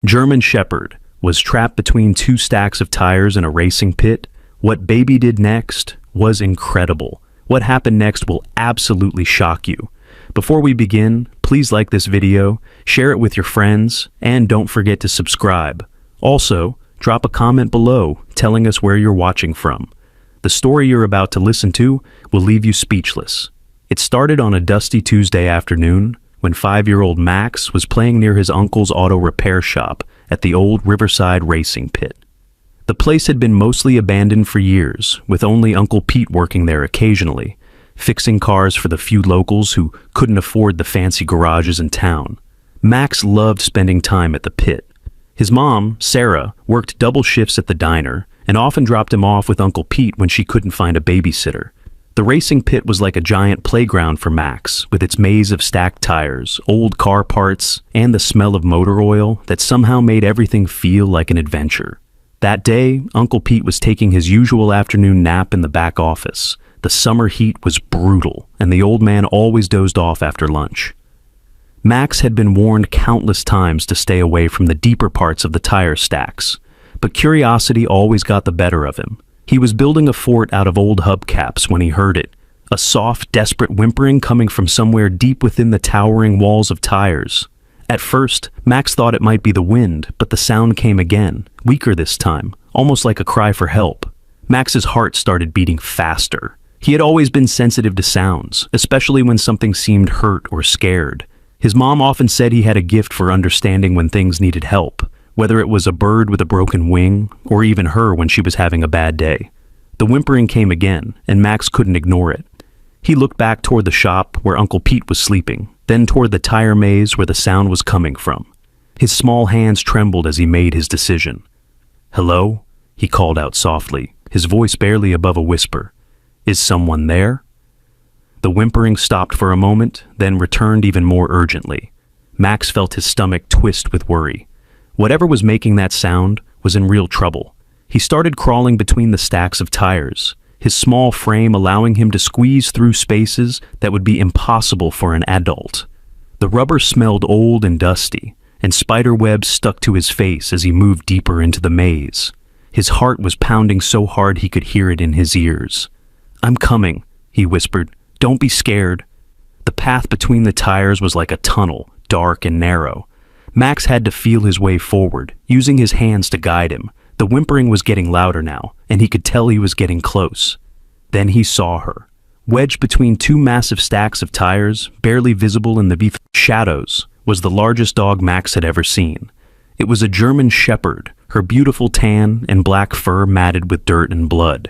German Shepherd was trapped between two stacks of tires in a racing pit. What Baby did next was incredible. What happened next will absolutely shock you. Before we begin, please like this video, share it with your friends, and don't forget to subscribe. Also, drop a comment below telling us where you're watching from. The story you're about to listen to will leave you speechless. It started on a dusty Tuesday afternoon when 5-year-old Max was playing near his uncle's auto repair shop at the old Riverside racing pit. The place had been mostly abandoned for years, with only Uncle Pete working there occasionally, fixing cars for the few locals who couldn't afford the fancy garages in town. Max loved spending time at the pit. His mom, Sarah, worked double shifts at the diner and often dropped him off with Uncle Pete when she couldn't find a babysitter. The racing pit was like a giant playground for Max, with its maze of stacked tires, old car parts, and the smell of motor oil that somehow made everything feel like an adventure. That day, Uncle Pete was taking his usual afternoon nap in the back office. The summer heat was brutal, and the old man always dozed off after lunch. Max had been warned countless times to stay away from the deeper parts of the tire stacks, but curiosity always got the better of him. He was building a fort out of old hubcaps when he heard it, a soft, desperate whimpering coming from somewhere deep within the towering walls of tires. At first, Max thought it might be the wind, but the sound came again, weaker this time, almost like a cry for help. Max's heart started beating faster. He had always been sensitive to sounds, especially when something seemed hurt or scared. His mom often said he had a gift for understanding when things needed help, whether it was a bird with a broken wing, or even her when she was having a bad day. The whimpering came again, and Max couldn't ignore it. He looked back toward the shop where Uncle Pete was sleeping, then toward the tire maze where the sound was coming from. His small hands trembled as he made his decision. "Hello?" he called out softly, his voice barely above a whisper. "Is someone there?" The whimpering stopped for a moment, then returned even more urgently. Max felt his stomach twist with worry. Whatever was making that sound was in real trouble. He started crawling between the stacks of tires, his small frame allowing him to squeeze through spaces that would be impossible for an adult. The rubber smelled old and dusty, and spider webs stuck to his face as he moved deeper into the maze. His heart was pounding so hard he could hear it in his ears. "I'm coming," he whispered. "Don't be scared." The path between the tires was like a tunnel, dark and narrow. Max had to feel his way forward, using his hands to guide him. The whimpering was getting louder now, and he could tell he was getting close. Then he saw her. Wedged between two massive stacks of tires, barely visible in the shadows, was the largest dog Max had ever seen. It was a German Shepherd, her beautiful tan and black fur matted with dirt and blood.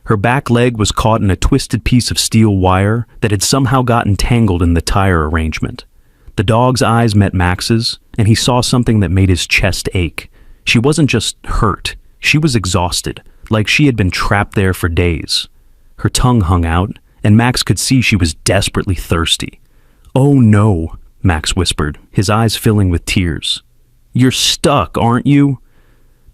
Her back leg was caught in a twisted piece of steel wire that had somehow gotten tangled in the tire arrangement. The dog's eyes met Max's, and he saw something that made his chest ache. She wasn't just hurt, she was exhausted, like she had been trapped there for days. Her tongue hung out, and Max could see she was desperately thirsty. "Oh no," Max whispered, his eyes filling with tears. "You're stuck, aren't you?"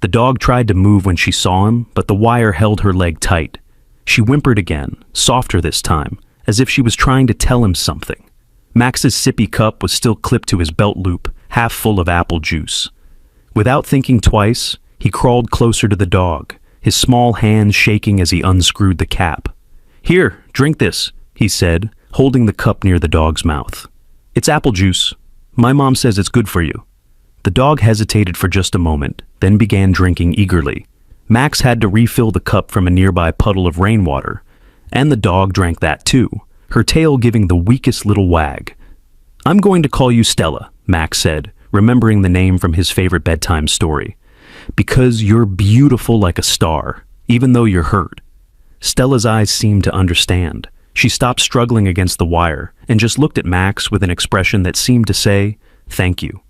The dog tried to move when she saw him, but the wire held her leg tight. She whimpered again, softer this time, as if she was trying to tell him something. Max's sippy cup was still clipped to his belt loop, half full of apple juice. Without thinking twice, he crawled closer to the dog, his small hands shaking as he unscrewed the cap. "Here, drink this," he said, holding the cup near the dog's mouth. "It's apple juice. My mom says it's good for you." The dog hesitated for just a moment, then began drinking eagerly. Max had to refill the cup from a nearby puddle of rainwater, and the dog drank that too, her tail giving the weakest little wag. "I'm going to call you Stella," Max said, remembering the name from his favorite bedtime story. "Because you're beautiful like a star, even though you're hurt." Stella's eyes seemed to understand. She stopped struggling against the wire and just looked at Max with an expression that seemed to say, "Thank you."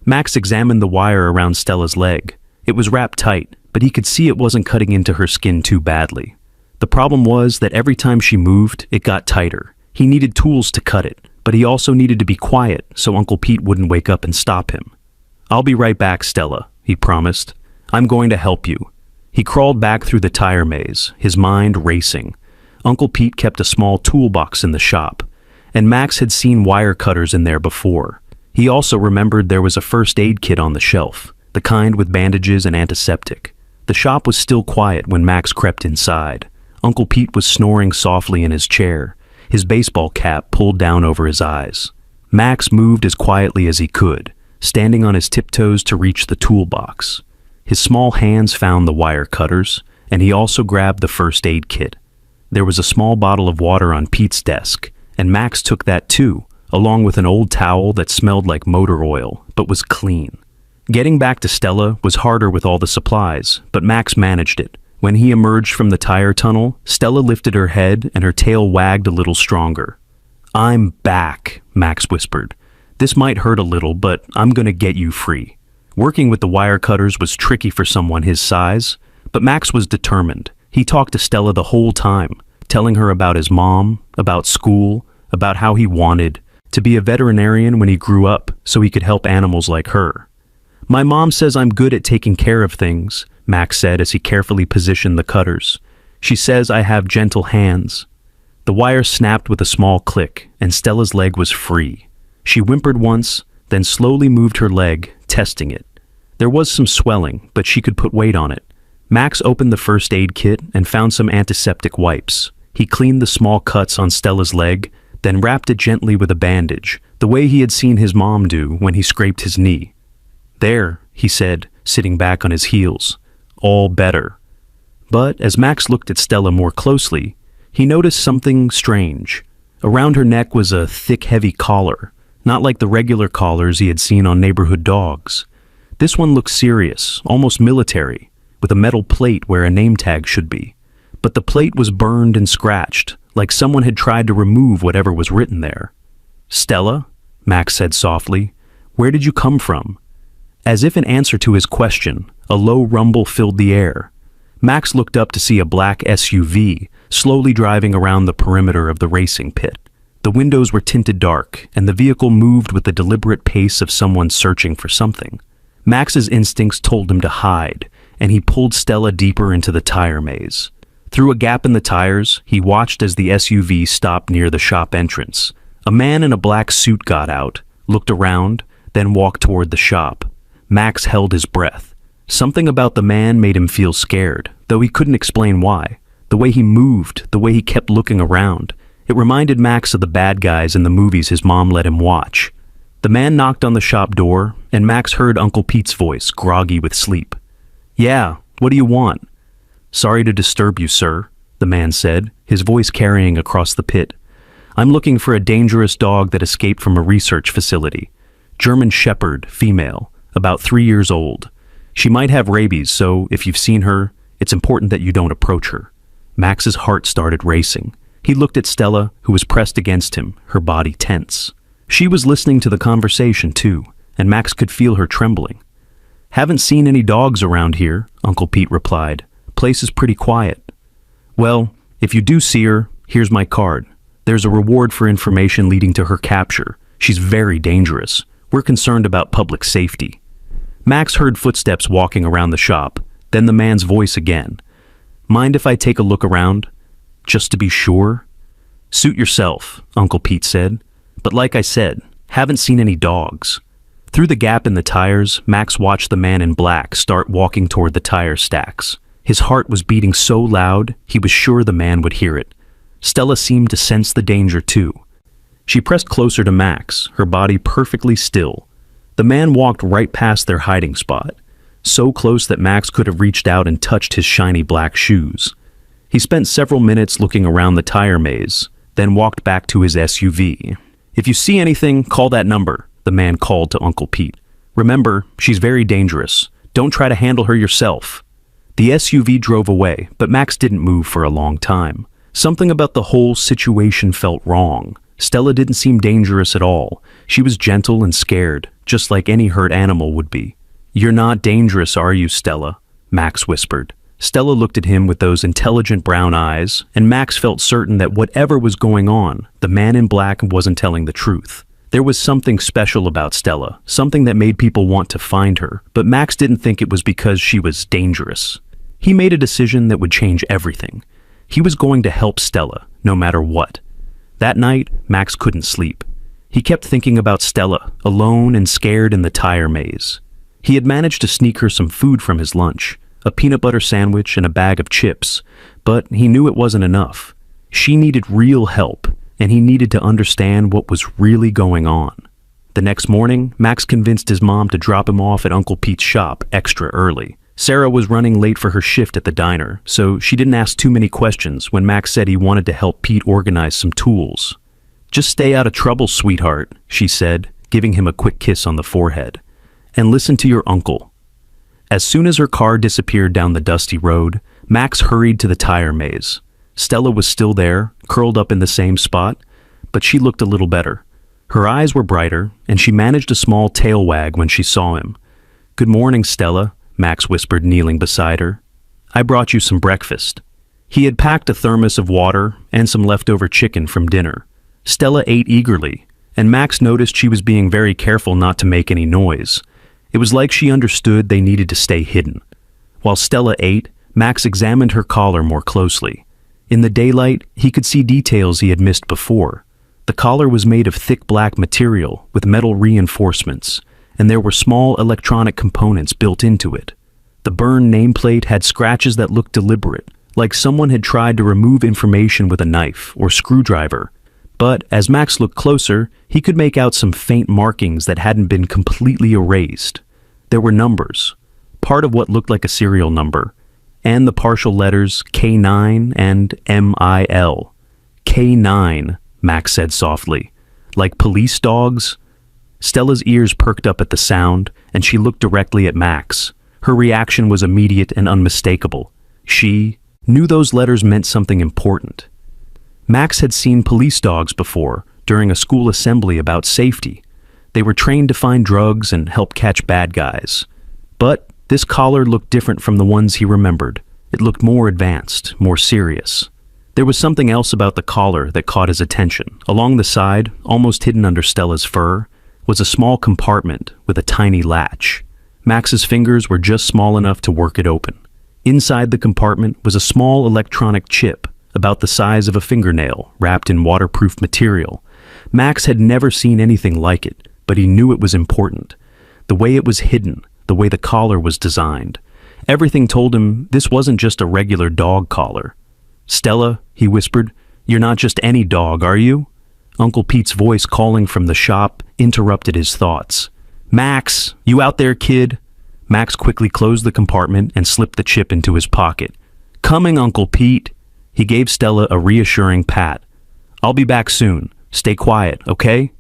Max examined the wire around Stella's leg. It was wrapped tight, but he could see it wasn't cutting into her skin too badly. The problem was that every time she moved, it got tighter. He needed tools to cut it, but he also needed to be quiet so Uncle Pete wouldn't wake up and stop him. "I'll be right back, Stella," he promised. "I'm going to help you." He crawled back through the tire maze, his mind racing. Uncle Pete kept a small toolbox in the shop, and Max had seen wire cutters in there before. He also remembered there was a first aid kit on the shelf. the kind with bandages and antiseptic. The shop was still quiet when Max crept inside. Uncle Pete was snoring softly in his chair, his baseball cap pulled down over his eyes. Max moved as quietly as he could, standing on his tiptoes to reach the toolbox. His small hands found the wire cutters, and he also grabbed the first aid kit. There was a small bottle of water on Pete's desk, and Max took that too, along with an old towel that smelled like motor oil, but was clean. Getting back to Stella was harder with all the supplies, but Max managed it. When he emerged from the tire tunnel, Stella lifted her head and her tail wagged a little stronger. "I'm back," Max whispered. "This might hurt a little, but I'm gonna get you free." Working with the wire cutters was tricky for someone his size, but Max was determined. He talked to Stella the whole time, telling her about his mom, about school, about how he wanted to be a veterinarian when he grew up so he could help animals like her. "My mom says I'm good at taking care of things," Max said as he carefully positioned the cutters. "She says I have gentle hands." The wire snapped with a small click, and Stella's leg was free. She whimpered once, then slowly moved her leg, testing it. There was some swelling, but she could put weight on it. Max opened the first aid kit and found some antiseptic wipes. He cleaned the small cuts on Stella's leg, then wrapped it gently with a bandage, the way he had seen his mom do when he scraped his knee. "There," he said, sitting back on his heels. "All better." But as Max looked at Stella more closely, he noticed something strange. Around her neck was a thick, heavy collar, not like the regular collars he had seen on neighborhood dogs. This one looked serious, almost military, with a metal plate where a name tag should be. But the plate was burned and scratched, like someone had tried to remove whatever was written there. "Stella?" Max said softly. "Where did you come from?" As if in answer to his question, a low rumble filled the air. Max looked up to see a black SUV slowly driving around the perimeter of the racing pit. The windows were tinted dark, and the vehicle moved with the deliberate pace of someone searching for something. Max's instincts told him to hide, and he pulled Stella deeper into the tire maze. Through a gap in the tires, he watched as the SUV stopped near the shop entrance. A man in a black suit got out, looked around, then walked toward the shop. Max held his breath. Something about the man made him feel scared, though he couldn't explain why. The way he moved, the way he kept looking around. It reminded Max of the bad guys in the movies his mom let him watch. The man knocked on the shop door, and Max heard Uncle Pete's voice, groggy with sleep. "Yeah, what do you want?" "Sorry to disturb you, sir," the man said, his voice carrying across the pit. "I'm looking for a dangerous dog that escaped from a research facility. German Shepherd, female, about 3 years old. She might have rabies, so if you've seen her, it's important that you don't approach her." Max's heart started racing. He looked at Stella, who was pressed against him, her body tense. She was listening to the conversation too, and Max could feel her trembling. "Haven't seen any dogs around here," Uncle Pete replied. "Place is pretty quiet." "Well, if you do see her, here's my card. There's a reward for information leading to her capture. She's very dangerous. We're concerned about public safety." Max heard footsteps walking around the shop, then the man's voice again. "Mind if I take a look around? Just to be sure?" "Suit yourself," Uncle Pete said. "But like I said, haven't seen any dogs." Through the gap in the tires, Max watched the man in black start walking toward the tire stacks. His heart was beating so loud, he was sure the man would hear it. Stella seemed to sense the danger too. She pressed closer to Max, her body perfectly still. The man walked right past their hiding spot, so close that Max could have reached out and touched his shiny black shoes. He spent several minutes looking around the tire maze, then walked back to his SUV. "If you see anything, call that number," the man called to Uncle Pete. "Remember, she's very dangerous. Don't try to handle her yourself." The SUV drove away, but Max didn't move for a long time. Something about the whole situation felt wrong. Stella didn't seem dangerous at all. She was gentle and scared, just like any hurt animal would be. "You're not dangerous, are you, Stella?" Max whispered. Stella looked at him with those intelligent brown eyes, and Max felt certain that whatever was going on, the man in black wasn't telling the truth. There was something special about Stella, something that made people want to find her, but Max didn't think it was because she was dangerous. He made a decision that would change everything. He was going to help Stella, no matter what. That night, Max couldn't sleep. He kept thinking about Stella, alone and scared in the tire maze. He had managed to sneak her some food from his lunch, a peanut butter sandwich and a bag of chips, but he knew it wasn't enough. She needed real help, and he needed to understand what was really going on. The next morning, Max convinced his mom to drop him off at Uncle Pete's shop extra early. Sarah was running late for her shift at the diner, so she didn't ask too many questions when Max said he wanted to help Pete organize some tools. "Just stay out of trouble, sweetheart," she said, giving him a quick kiss on the forehead. "And listen to your uncle." As soon as her car disappeared down the dusty road, Max hurried to the tire maze. Stella was still there, curled up in the same spot, but she looked a little better. Her eyes were brighter, and she managed a small tail wag when she saw him. "Good morning, Stella," Max whispered, kneeling beside her. "I brought you some breakfast." He had packed a thermos of water and some leftover chicken from dinner. Stella ate eagerly, and Max noticed she was being very careful not to make any noise. It was like she understood they needed to stay hidden. While Stella ate, Max examined her collar more closely. In the daylight, he could see details he had missed before. The collar was made of thick black material with metal reinforcements, and there were small electronic components built into it. The burned nameplate had scratches that looked deliberate, like someone had tried to remove information with a knife or screwdriver. But as Max looked closer, he could make out some faint markings that hadn't been completely erased. There were numbers, part of what looked like a serial number, and the partial letters K9 and MIL. K9, Max said softly. Like police dogs? Stella's ears perked up at the sound, and she looked directly at Max. Her reaction was immediate and unmistakable. She knew those letters meant something important. Max had seen police dogs before, during a school assembly about safety. They were trained to find drugs and help catch bad guys. But this collar looked different from the ones he remembered. It looked more advanced, more serious. There was something else about the collar that caught his attention. Along the side, almost hidden under Stella's fur, was a small compartment with a tiny latch. Max's fingers were just small enough to work it open. Inside the compartment was a small electronic chip, about the size of a fingernail, wrapped in waterproof material. Max had never seen anything like it, but he knew it was important. The way it was hidden, the way the collar was designed. Everything told him this wasn't just a regular dog collar. "Stella," he whispered, "you're not just any dog, are you?" Uncle Pete's voice calling from the shop interrupted his thoughts. "Max, you out there, kid?" Max quickly closed the compartment and slipped the chip into his pocket. "Coming, Uncle Pete." He gave Stella a reassuring pat. "I'll be back soon. Stay quiet, okay?"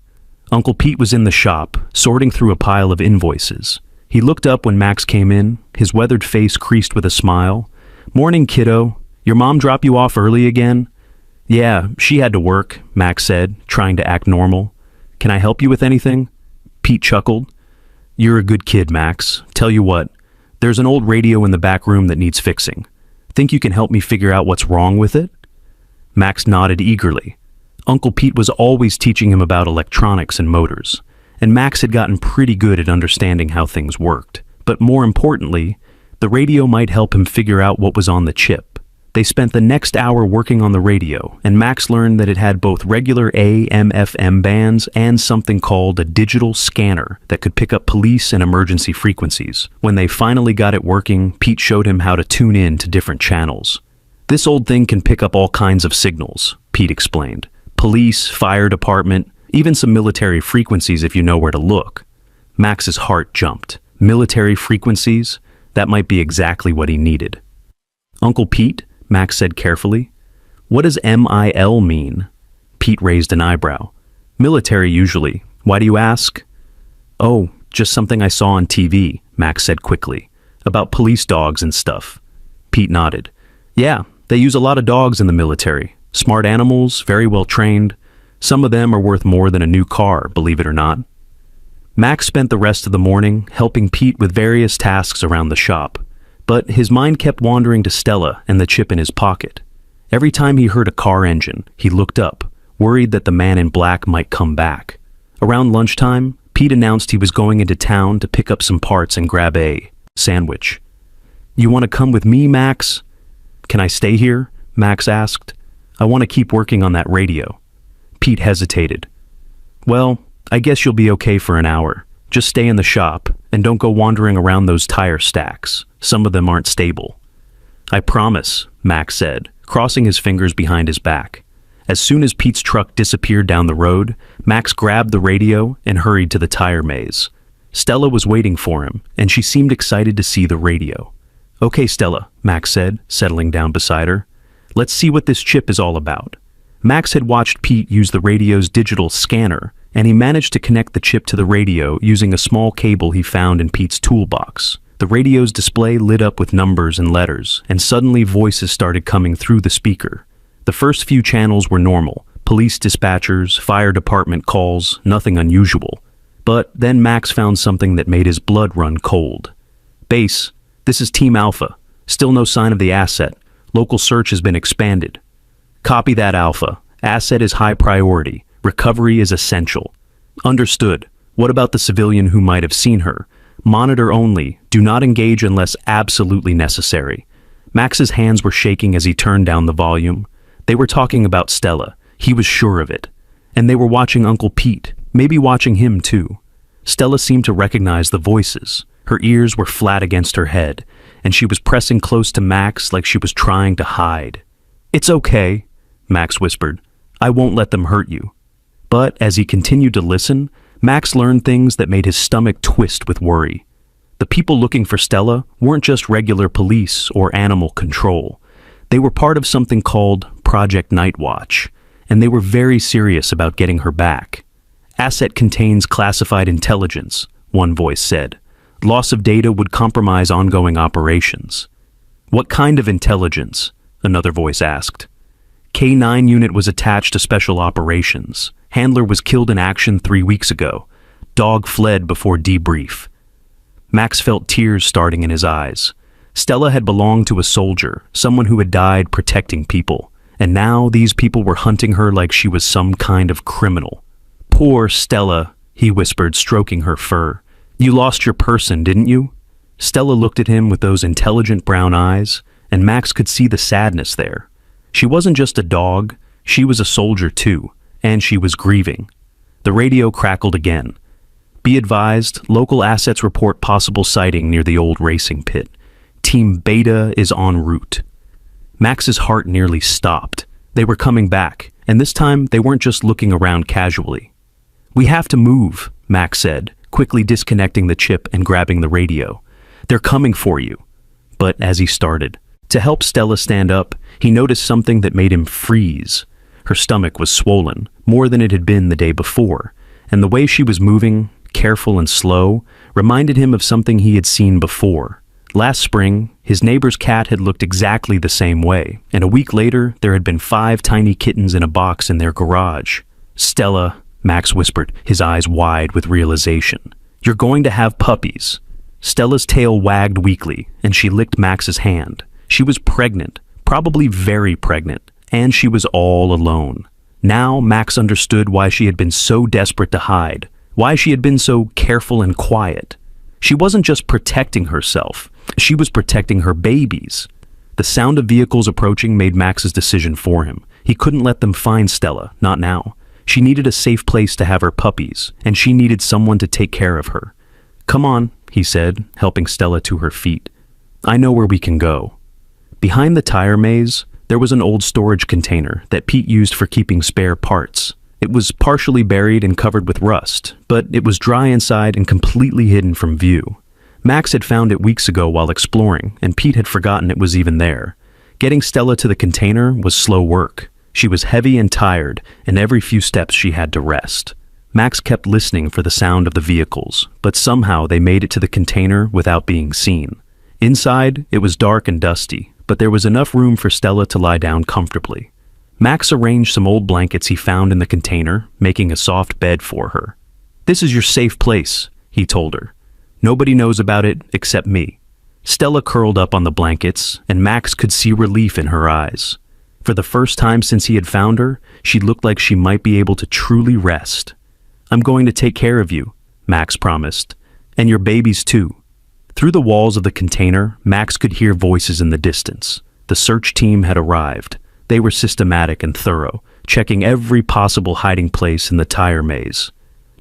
Uncle Pete was in the shop, sorting through a pile of invoices. He looked up when Max came in, his weathered face creased with a smile. "Morning, kiddo. Your mom drop you off early again?" "Yeah, she had to work," Max said, trying to act normal. "Can I help you with anything?" Pete chuckled. "You're a good kid, Max. Tell you what, there's an old radio in the back room that needs fixing. Think you can help me figure out what's wrong with it?" Max nodded eagerly. Uncle Pete was always teaching him about electronics and motors, and Max had gotten pretty good at understanding how things worked. But more importantly, the radio might help him figure out what was on the chip. They spent the next hour working on the radio, and Max learned that it had both regular AM/FM bands and something called a digital scanner that could pick up police and emergency frequencies. When they finally got it working, Pete showed him how to tune in to different channels. "This old thing can pick up all kinds of signals," Pete explained. "Police, fire department, even some military frequencies if you know where to look." Max's heart jumped. Military frequencies? That might be exactly what he needed. "Uncle Pete," Max said carefully, "what does MIL mean?" Pete raised an eyebrow. "Military usually. Why do you ask?" "Oh, just something I saw on TV," Max said quickly. "About police dogs and stuff." Pete nodded. "Yeah, they use a lot of dogs in the military. Smart animals, very well trained. Some of them are worth more than a new car, believe it or not." Max spent the rest of the morning helping Pete with various tasks around the shop. But his mind kept wandering to Stella and the chip in his pocket. Every time he heard a car engine, he looked up, worried that the man in black might come back. Around lunchtime, Pete announced he was going into town to pick up some parts and grab a sandwich. "You want to come with me, Max?" "Can I stay here?" Max asked. "I want to keep working on that radio." Pete hesitated. "Well, I guess you'll be okay for an hour. Just stay in the shop, and don't go wandering around those tire stacks. Some of them aren't stable." "I promise," Max said, crossing his fingers behind his back. As soon as Pete's truck disappeared down the road, Max grabbed the radio and hurried to the tire maze. Stella was waiting for him, and she seemed excited to see the radio. "Okay, Stella," Max said, settling down beside her. "Let's see what this chip is all about." Max had watched Pete use the radio's digital scanner, and he managed to connect the chip to the radio using a small cable he found in Pete's toolbox. The radio's display lit up with numbers and letters, and suddenly voices started coming through the speaker. The first few channels were normal: police dispatchers, fire department calls, nothing unusual. But then Max found something that made his blood run cold. "Base, this is Team Alpha. Still no sign of the asset. Local search has been expanded." "Copy that, Alpha. Asset is high priority. Recovery is essential." "Understood. What about the civilian who might have seen her? Monitor only. Do not engage unless absolutely necessary." Max's hands were shaking as he turned down the volume. They were talking about Stella. He was sure of it. And they were watching Uncle Pete, maybe watching him too. Stella seemed to recognize the voices. Her ears were flat against her head, and she was pressing close to Max like she was trying to hide. "It's okay," Max whispered. "I won't let them hurt you." But as he continued to listen, Max learned things that made his stomach twist with worry. The people looking for Stella weren't just regular police or animal control. They were part of something called Project Nightwatch, and they were very serious about getting her back. "Asset contains classified intelligence," one voice said. "Loss of data would compromise ongoing operations." "What kind of intelligence?" another voice asked. "K9 unit was attached to special operations. Handler was killed in action 3 weeks ago. Dog fled before debrief." Max felt tears starting in his eyes. Stella had belonged to a soldier, someone who had died protecting people, and now these people were hunting her like she was some kind of criminal. "Poor Stella," he whispered, stroking her fur. "You lost your person, didn't you?" Stella looked at him with those intelligent brown eyes, and Max could see the sadness there. She wasn't just a dog, she was a soldier too, and she was grieving. The radio crackled again. "Be advised, local assets report possible sighting near the old racing pit. Team Beta is en route." Max's heart nearly stopped. They were coming back, and this time they weren't just looking around casually. "We have to move," Max said, quickly disconnecting the chip and grabbing the radio. "They're coming for you." But as he started to help Stella stand up, he noticed something that made him freeze. Her stomach was swollen, more than it had been the day before, and the way she was moving, careful and slow, reminded him of something he had seen before. Last spring, his neighbor's cat had looked exactly the same way, and a week later, there had been 5 tiny kittens in a box in their garage. "Stella," Max whispered, his eyes wide with realization. "You're going to have puppies." Stella's tail wagged weakly, and she licked Max's hand. She was pregnant, probably very pregnant, and she was all alone. Now Max understood why she had been so desperate to hide, why she had been so careful and quiet. She wasn't just protecting herself, she was protecting her babies. The sound of vehicles approaching made Max's decision for him. He couldn't let them find Stella, not now. She needed a safe place to have her puppies, and she needed someone to take care of her. "Come on," he said, helping Stella to her feet. "I know where we can go." Behind the tire maze, there was an old storage container that Pete used for keeping spare parts. It was partially buried and covered with rust, but it was dry inside and completely hidden from view. Max had found it weeks ago while exploring, and Pete had forgotten it was even there. Getting Stella to the container was slow work. She was heavy and tired, and every few steps she had to rest. Max kept listening for the sound of the vehicles, but somehow they made it to the container without being seen. Inside, it was dark and dusty, but there was enough room for Stella to lie down comfortably. Max arranged some old blankets he found in the container, making a soft bed for her. "This is your safe place," he told her. "Nobody knows about it except me." Stella curled up on the blankets, and Max could see relief in her eyes. For the first time since he had found her, she looked like she might be able to truly rest. "I'm going to take care of you," Max promised, "and your babies too." Through the walls of the container, Max could hear voices in the distance. The search team had arrived. They were systematic and thorough, checking every possible hiding place in the tire maze.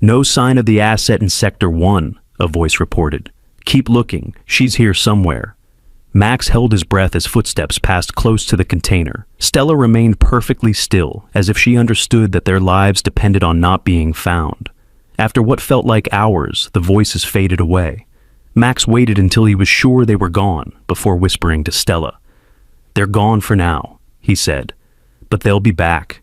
"No sign of the asset in Sector 1, a voice reported. "Keep looking, she's here somewhere." Max held his breath as footsteps passed close to the container. Stella remained perfectly still, as if she understood that their lives depended on not being found. After what felt like hours, the voices faded away. Max waited until he was sure they were gone before whispering to Stella. "They're gone for now," he said, "but they'll be back."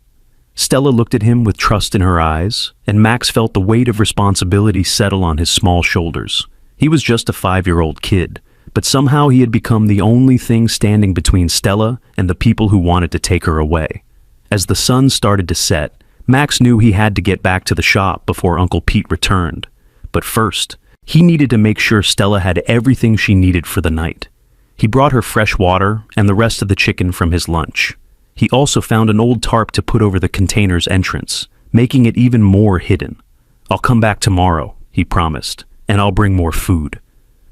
Stella looked at him with trust in her eyes, and Max felt the weight of responsibility settle on his small shoulders. He was just a 5-year-old kid, but somehow he had become the only thing standing between Stella and the people who wanted to take her away. As the sun started to set, Max knew he had to get back to the shop before Uncle Pete returned. But first, he needed to make sure Stella had everything she needed for the night. He brought her fresh water and the rest of the chicken from his lunch. He also found an old tarp to put over the container's entrance, making it even more hidden. "I'll come back tomorrow," he promised, "and I'll bring more food."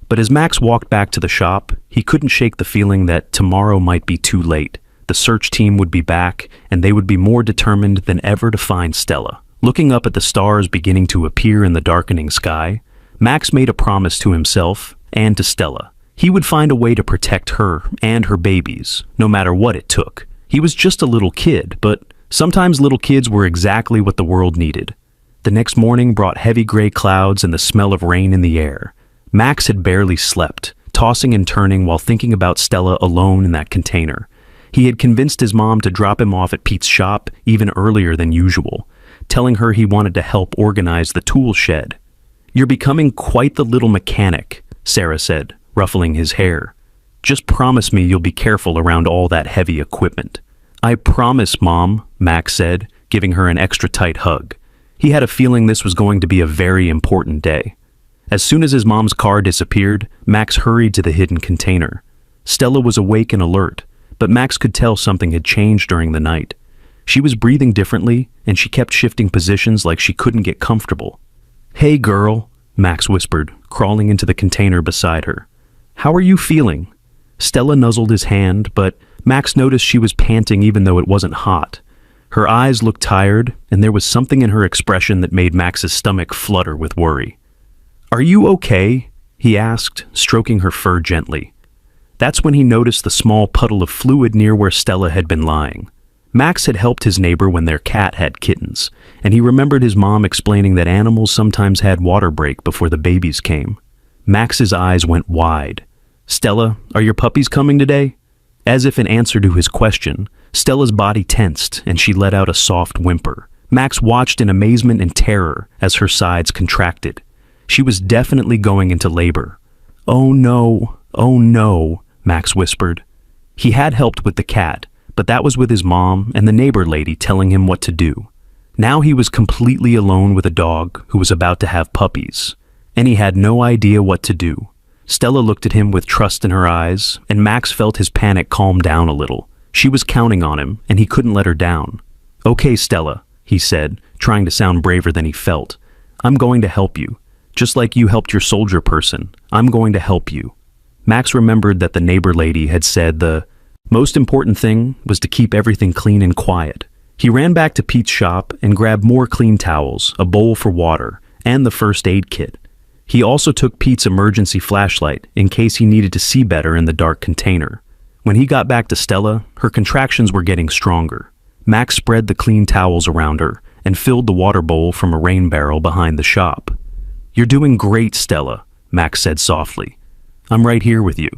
But as Max walked back to the shop, he couldn't shake the feeling that tomorrow might be too late. The search team would be back, and they would be more determined than ever to find Stella. Looking up at the stars beginning to appear in the darkening sky, Max made a promise to himself and to Stella. He would find a way to protect her and her babies, no matter what it took. He was just a little kid, but sometimes little kids were exactly what the world needed. The next morning brought heavy gray clouds and the smell of rain in the air. Max had barely slept, tossing and turning while thinking about Stella alone in that container. He had convinced his mom to drop him off at Pete's shop even earlier than usual, telling her he wanted to help organize the tool shed. "You're becoming quite the little mechanic," Sarah said, ruffling his hair. "Just promise me you'll be careful around all that heavy equipment." "I promise, Mom," Max said, giving her an extra tight hug. He had a feeling this was going to be a very important day. As soon as his mom's car disappeared, Max hurried to the hidden container. Stella was awake and alert, but Max could tell something had changed during the night. She was breathing differently, and she kept shifting positions like she couldn't get comfortable. "Hey, girl," Max whispered, crawling into the container beside her. "How are you feeling?" Stella nuzzled his hand, but Max noticed she was panting even though it wasn't hot. Her eyes looked tired, and there was something in her expression that made Max's stomach flutter with worry. "Are you okay?" he asked, stroking her fur gently. That's when he noticed the small puddle of fluid near where Stella had been lying. Max had helped his neighbor when their cat had kittens, and he remembered his mom explaining that animals sometimes had water break before the babies came. Max's eyes went wide. "Stella, are your puppies coming today?" As if in answer to his question, Stella's body tensed and she let out a soft whimper. Max watched in amazement and terror as her sides contracted. She was definitely going into labor. "Oh no," Max whispered. He had helped with the cat, but that was with his mom and the neighbor lady telling him what to do. Now he was completely alone with a dog who was about to have puppies, and he had no idea what to do. Stella looked at him with trust in her eyes, and Max felt his panic calm down a little. She was counting on him, and he couldn't let her down. "Okay, Stella," he said, trying to sound braver than he felt. "I'm going to help you. Just like you helped your soldier person, I'm going to help you." Max remembered that the neighbor lady had said the most important thing was to keep everything clean and quiet. He ran back to Pete's shop and grabbed more clean towels, a bowl for water, and the first aid kit. He also took Pete's emergency flashlight in case he needed to see better in the dark container. When he got back to Stella, her contractions were getting stronger. Max spread the clean towels around her and filled the water bowl from a rain barrel behind the shop. "You're doing great, Stella," Max said softly. "I'm right here with you."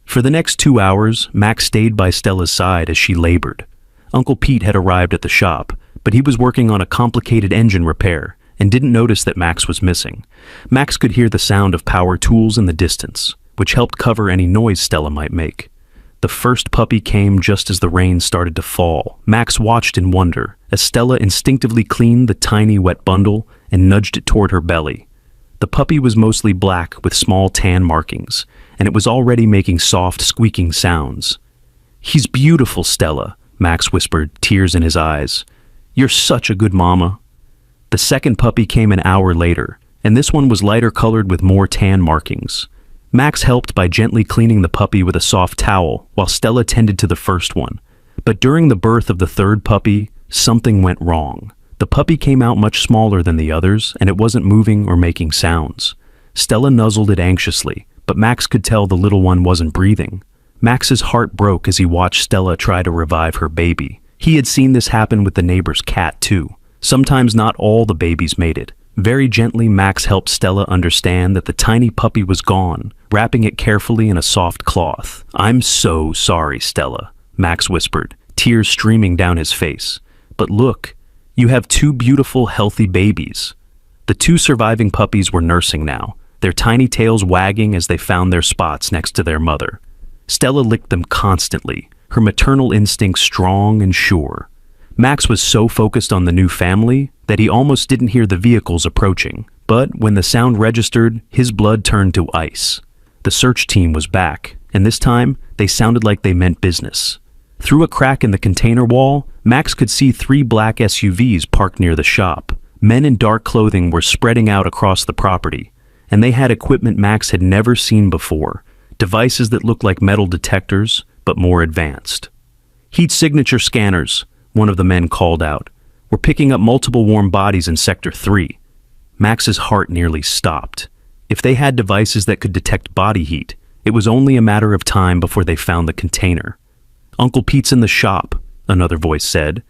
For the next 2 hours, Max stayed by Stella's side as she labored. Uncle Pete had arrived at the shop, but he was working on a complicated engine repair and didn't notice that Max was missing. Max could hear the sound of power tools in the distance, which helped cover any noise Stella might make. The first puppy came just as the rain started to fall. Max watched in wonder as Stella instinctively cleaned the tiny wet bundle and nudged it toward her belly. The puppy was mostly black with small tan markings, and it was already making soft, squeaking sounds. "He's beautiful, Stella," Max whispered, tears in his eyes. "You're such a good mama." The second puppy came an hour later, and this one was lighter colored with more tan markings. Max helped by gently cleaning the puppy with a soft towel while Stella tended to the first one. But during the birth of the third puppy, something went wrong. The puppy came out much smaller than the others, and it wasn't moving or making sounds. Stella nuzzled it anxiously, but Max could tell the little one wasn't breathing. Max's heart broke as he watched Stella try to revive her baby. He had seen this happen with the neighbor's cat too. Sometimes not all the babies made it. Very gently, Max helped Stella understand that the tiny puppy was gone, wrapping it carefully in a soft cloth. "I'm so sorry, Stella," Max whispered, tears streaming down his face. "But look, you have two beautiful, healthy babies." The two surviving puppies were nursing now, their tiny tails wagging as they found their spots next to their mother. Stella licked them constantly, her maternal instincts strong and sure. Max was so focused on the new family that he almost didn't hear the vehicles approaching. But when the sound registered, his blood turned to ice. The search team was back, and this time they sounded like they meant business. Through a crack in the container wall, Max could see 3 black SUVs parked near the shop. Men in dark clothing were spreading out across the property, and they had equipment Max had never seen before, devices that looked like metal detectors, but more advanced. "Heat signature scanners," one of the men called out. "We're picking up multiple warm bodies in Sector 3. Max's heart nearly stopped. If they had devices that could detect body heat, it was only a matter of time before they found the container. "Uncle Pete's in the shop," another voice said,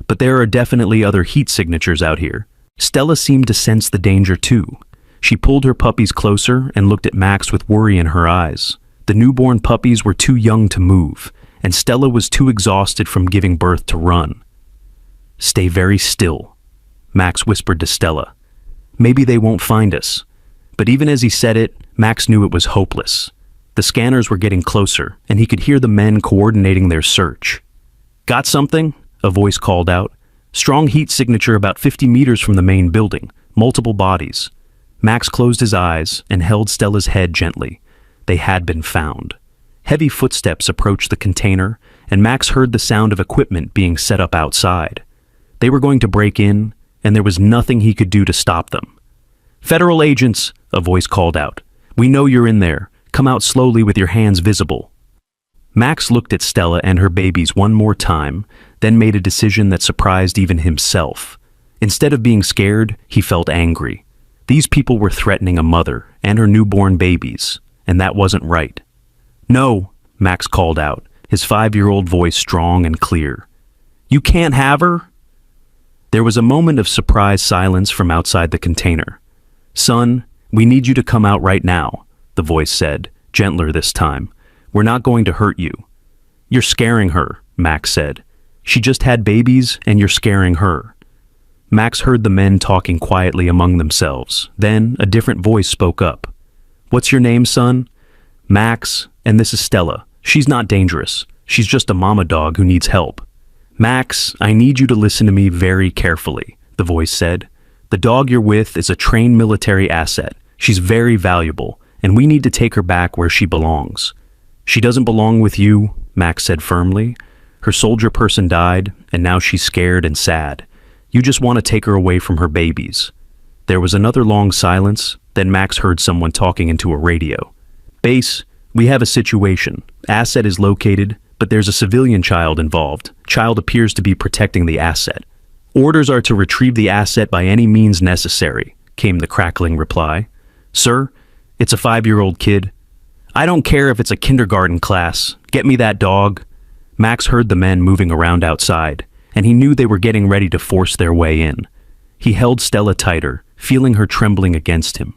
"but there are definitely other heat signatures out here." Stella seemed to sense the danger too. She pulled her puppies closer and looked at Max with worry in her eyes. The newborn puppies were too young to move, and Stella was too exhausted from giving birth to run. "Stay very still," Max whispered to Stella. "Maybe they won't find us." But even as he said it, Max knew it was hopeless. The scanners were getting closer, and he could hear the men coordinating their search. "Got something?" a voice called out. "Strong heat signature about 50 meters from the main building. Multiple bodies." Max closed his eyes and held Stella's head gently. They had been found. Heavy footsteps approached the container, and Max heard the sound of equipment being set up outside. They were going to break in, and there was nothing he could do to stop them. "Federal agents," a voice called out. "We know you're in there. Come out slowly with your hands visible." Max looked at Stella and her babies one more time, then made a decision that surprised even himself. Instead of being scared, he felt angry. These people were threatening a mother and her newborn babies, and that wasn't right. "No," Max called out, his 5-year-old voice strong and clear. "You can't have her?" There was a moment of surprised silence from outside the container. "Son, we need you to come out right now," the voice said, gentler this time. "We're not going to hurt you." "You're scaring her," Max said. "She just had babies, and you're scaring her." Max heard the men talking quietly among themselves. Then a different voice spoke up. "What's your name, son?" "Max, and this is Stella. She's not dangerous. She's just a mama dog who needs help." "Max, I need you to listen to me very carefully," the voice said. "The dog you're with is a trained military asset. She's very valuable, and we need to take her back where she belongs." "She doesn't belong with you," Max said firmly. "Her soldier person died, and now she's scared and sad. You just want to take her away from her babies." There was another long silence, then Max heard someone talking into a radio. "Base, we have a situation. Asset is located, but there's a civilian child involved. Child appears to be protecting the asset. Orders are to retrieve the asset by any means necessary," came the crackling reply. "Sir, it's a 5-year-old kid." "I don't care if it's a kindergarten class. Get me that dog." Max heard the men moving around outside, and he knew they were getting ready to force their way in. He held Stella tighter, feeling her trembling against him.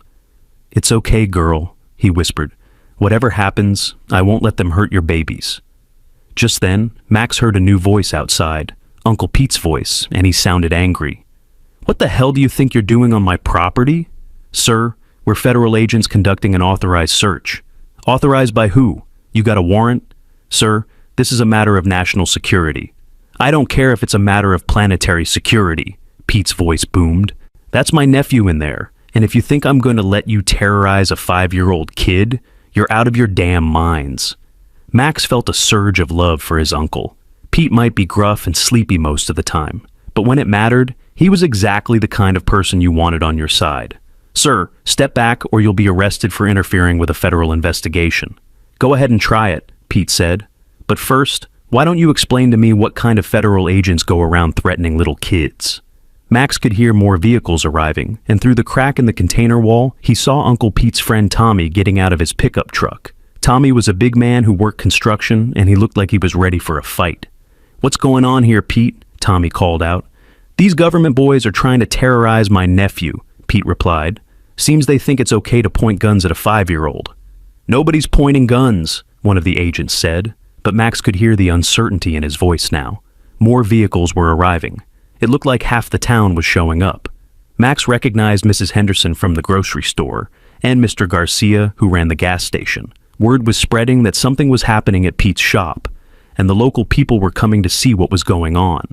"It's okay, girl," he whispered. "Whatever happens, I won't let them hurt your babies." Just then, Max heard a new voice outside, Uncle Pete's voice, and he sounded angry. "What the hell do you think you're doing on my property?" "Sir, we're federal agents conducting an authorized search." "Authorized by who? You got a warrant?" "Sir, this is a matter of national security." "I don't care if it's a matter of planetary security," Pete's voice boomed. "That's my nephew in there, and if you think I'm going to let you terrorize a 5-year-old kid, you're out of your damn minds." Max felt a surge of love for his uncle. Pete might be gruff and sleepy most of the time, but when it mattered, he was exactly the kind of person you wanted on your side. "Sir, step back or you'll be arrested for interfering with a federal investigation." "Go ahead and try it," Pete said. "But first, why don't you explain to me what kind of federal agents go around threatening little kids?" Max could hear more vehicles arriving, and through the crack in the container wall, he saw Uncle Pete's friend Tommy getting out of his pickup truck. Tommy was a big man who worked construction, and he looked like he was ready for a fight. "What's going on here, Pete?" Tommy called out. "These government boys are trying to terrorize my nephew," Pete replied. "Seems they think it's okay to point guns at a 5-year-old. "Nobody's pointing guns," one of the agents said, but Max could hear the uncertainty in his voice now. More vehicles were arriving. It looked like half the town was showing up. Max recognized Mrs. Henderson from the grocery store, and Mr. Garcia, who ran the gas station. Word was spreading that something was happening at Pete's shop, and the local people were coming to see what was going on.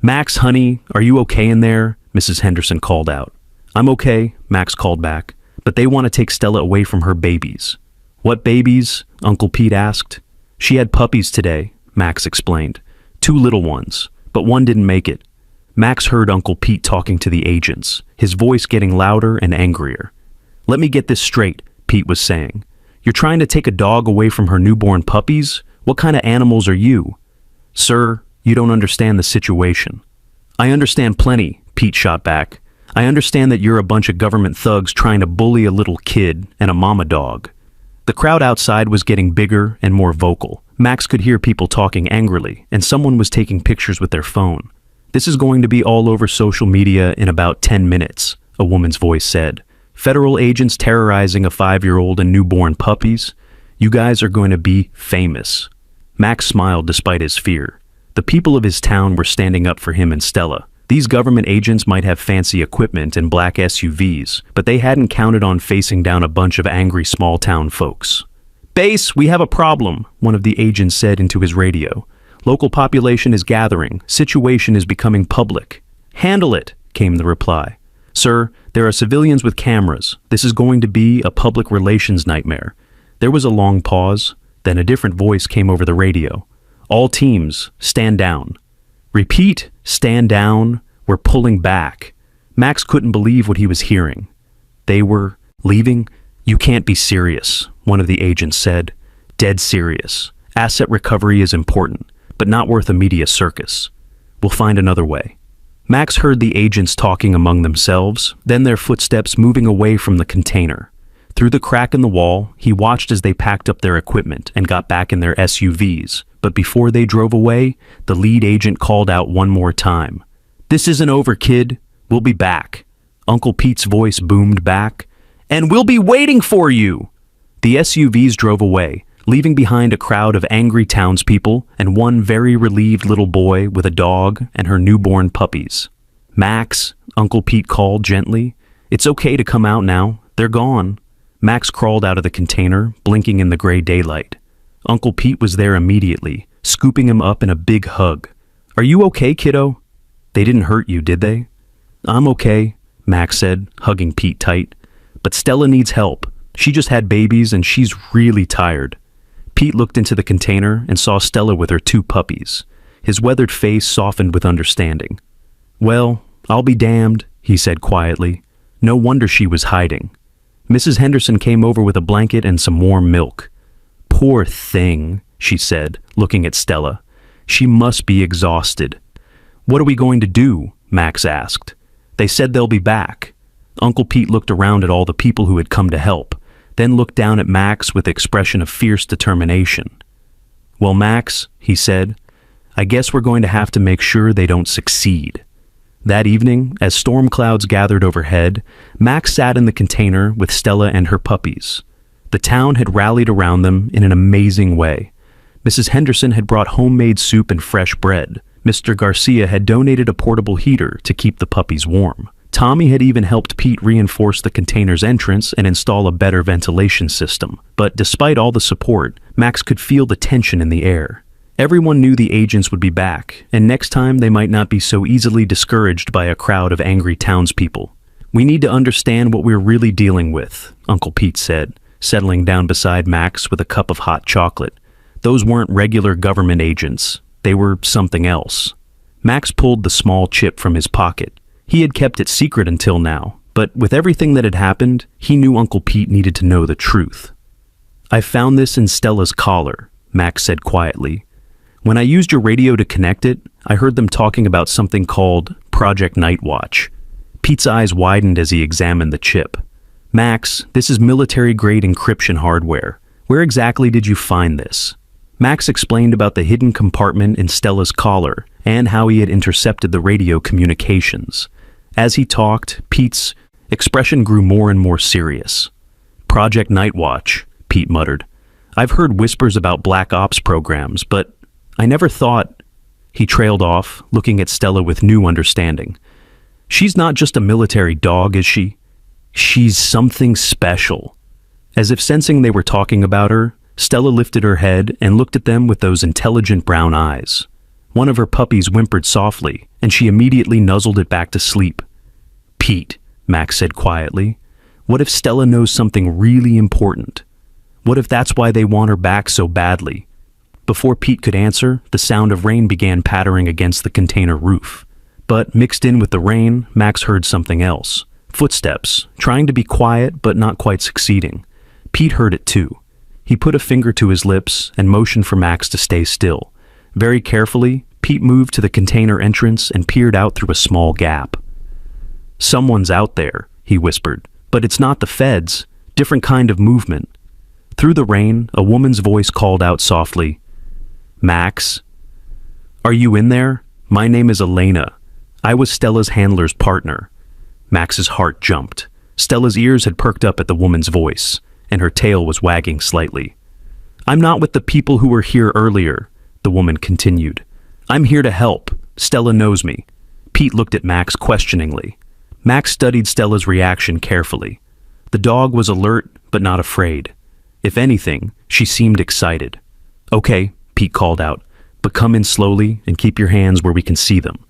"Max, honey, are you okay in there?" Mrs. Henderson called out. "I'm okay," Max called back, "but they want to take Stella away from her babies." "What babies?" Uncle Pete asked. "She had puppies today," Max explained. "2 little ones, but one didn't make it." Max heard Uncle Pete talking to the agents, his voice getting louder and angrier. "Let me get this straight," Pete was saying. "You're trying to take a dog away from her newborn puppies? What kind of animals are you?" "Sir, you don't understand the situation." "I understand plenty," Pete shot back. "I understand that you're a bunch of government thugs trying to bully a little kid and a mama dog." The crowd outside was getting bigger and more vocal. Max could hear people talking angrily, and someone was taking pictures with their phone. "This is going to be all over social media in about 10 minutes, a woman's voice said. "Federal agents terrorizing a 5-year-old and newborn puppies? You guys are going to be famous." Max smiled despite his fear. The people of his town were standing up for him and Stella. These government agents might have fancy equipment and black SUVs, but they hadn't counted on facing down a bunch of angry small-town folks. "Base, we have a problem," one of the agents said into his radio. "Local population is gathering. Situation is becoming public." "Handle it," came the reply. "Sir, there are civilians with cameras. This is going to be a public relations nightmare." There was a long pause, then a different voice came over the radio. "All teams, stand down." "Repeat, stand down. We're pulling back." Max couldn't believe what he was hearing. "They were leaving? You can't be serious," one of the agents said. "Dead serious. Asset recovery is important, but not worth a media circus. We'll find another way." Max heard the agents talking among themselves, then their footsteps moving away from the container. Through the crack in the wall, he watched as they packed up their equipment and got back in their SUVs. But before they drove away, the lead agent called out one more time. "This isn't over, kid. We'll be back." Uncle Pete's voice boomed back. "And we'll be waiting for you!" The SUVs drove away, leaving behind a crowd of angry townspeople and one very relieved little boy with a dog and her newborn puppies. "Max," Uncle Pete called gently. "It's okay to come out now. They're gone." Max crawled out of the container, blinking in the gray daylight. Uncle Pete was there immediately, scooping him up in a big hug. "Are you okay, kiddo?" "They didn't hurt you, did they?" "I'm okay," Max said, hugging Pete tight. "But Stella needs help. She just had babies and she's really tired." Pete looked into the container and saw Stella with her 2 puppies. His weathered face softened with understanding. "Well, I'll be damned," he said quietly. No wonder she was hiding. Mrs. Henderson came over with a blanket and some warm milk. "Poor thing," she said, looking at Stella. "She must be exhausted." "What are we going to do?" Max asked. "They said they'll be back." Uncle Pete looked around at all the people who had come to help, then looked down at Max with an expression of fierce determination. "Well, Max," he said, "I guess we're going to have to make sure they don't succeed." That evening, as storm clouds gathered overhead, Max sat in the container with Stella and her puppies. The town had rallied around them in an amazing way. Mrs. Henderson had brought homemade soup and fresh bread. Mr. Garcia had donated a portable heater to keep the puppies warm. Tommy had even helped Pete reinforce the container's entrance and install a better ventilation system. But despite all the support, Max could feel the tension in the air. Everyone knew the agents would be back, and next time they might not be so easily discouraged by a crowd of angry townspeople. "We need to understand what we're really dealing with," Uncle Pete said, settling down beside Max with a cup of hot chocolate. "Those weren't regular government agents. They were something else." Max pulled the small chip from his pocket. He had kept it secret until now, but with everything that had happened, he knew Uncle Pete needed to know the truth. "I found this in Stella's collar," Max said quietly. "When I used your radio to connect it, I heard them talking about something called Project Nightwatch. Pete's eyes widened as he examined the chip. Max, this is military-grade encryption hardware. Where exactly did you find this? Max explained about the hidden compartment in Stella's collar and how he had intercepted the radio communications. As he talked, Pete's expression grew more and more serious. Project Nightwatch, Pete muttered. I've heard whispers about Black Ops programs, but I never thought... He trailed off, looking at Stella with new understanding. She's not just a military dog, is she? She's something special. As if sensing they were talking about her, Stella lifted her head and looked at them with those intelligent brown eyes. One of her puppies whimpered softly, and she immediately nuzzled it back to sleep. Pete, Max said quietly, what if Stella knows something really important? What if that's why they want her back so badly? Before Pete could answer, the sound of rain began pattering against the container roof. But mixed in with the rain, Max heard something else. Footsteps, trying to be quiet but not quite succeeding. Pete heard it too. He put a finger to his lips and motioned for Max to stay still. Very carefully, Pete moved to the container entrance and peered out through a small gap. Someone's out there, he whispered, but it's not the feds. Different kind of movement. Through the rain, a woman's voice called out softly, Max? Are you in there? My name is Elena. I was Stella's handler's partner. Max's heart jumped. Stella's ears had perked up at the woman's voice, and her tail was wagging slightly. I'm not with the people who were here earlier, the woman continued. I'm here to help. Stella knows me. Pete looked at Max questioningly. Max studied Stella's reaction carefully. The dog was alert, but not afraid. If anything, she seemed excited. Okay, Pete called out, but come in slowly and keep your hands where we can see them.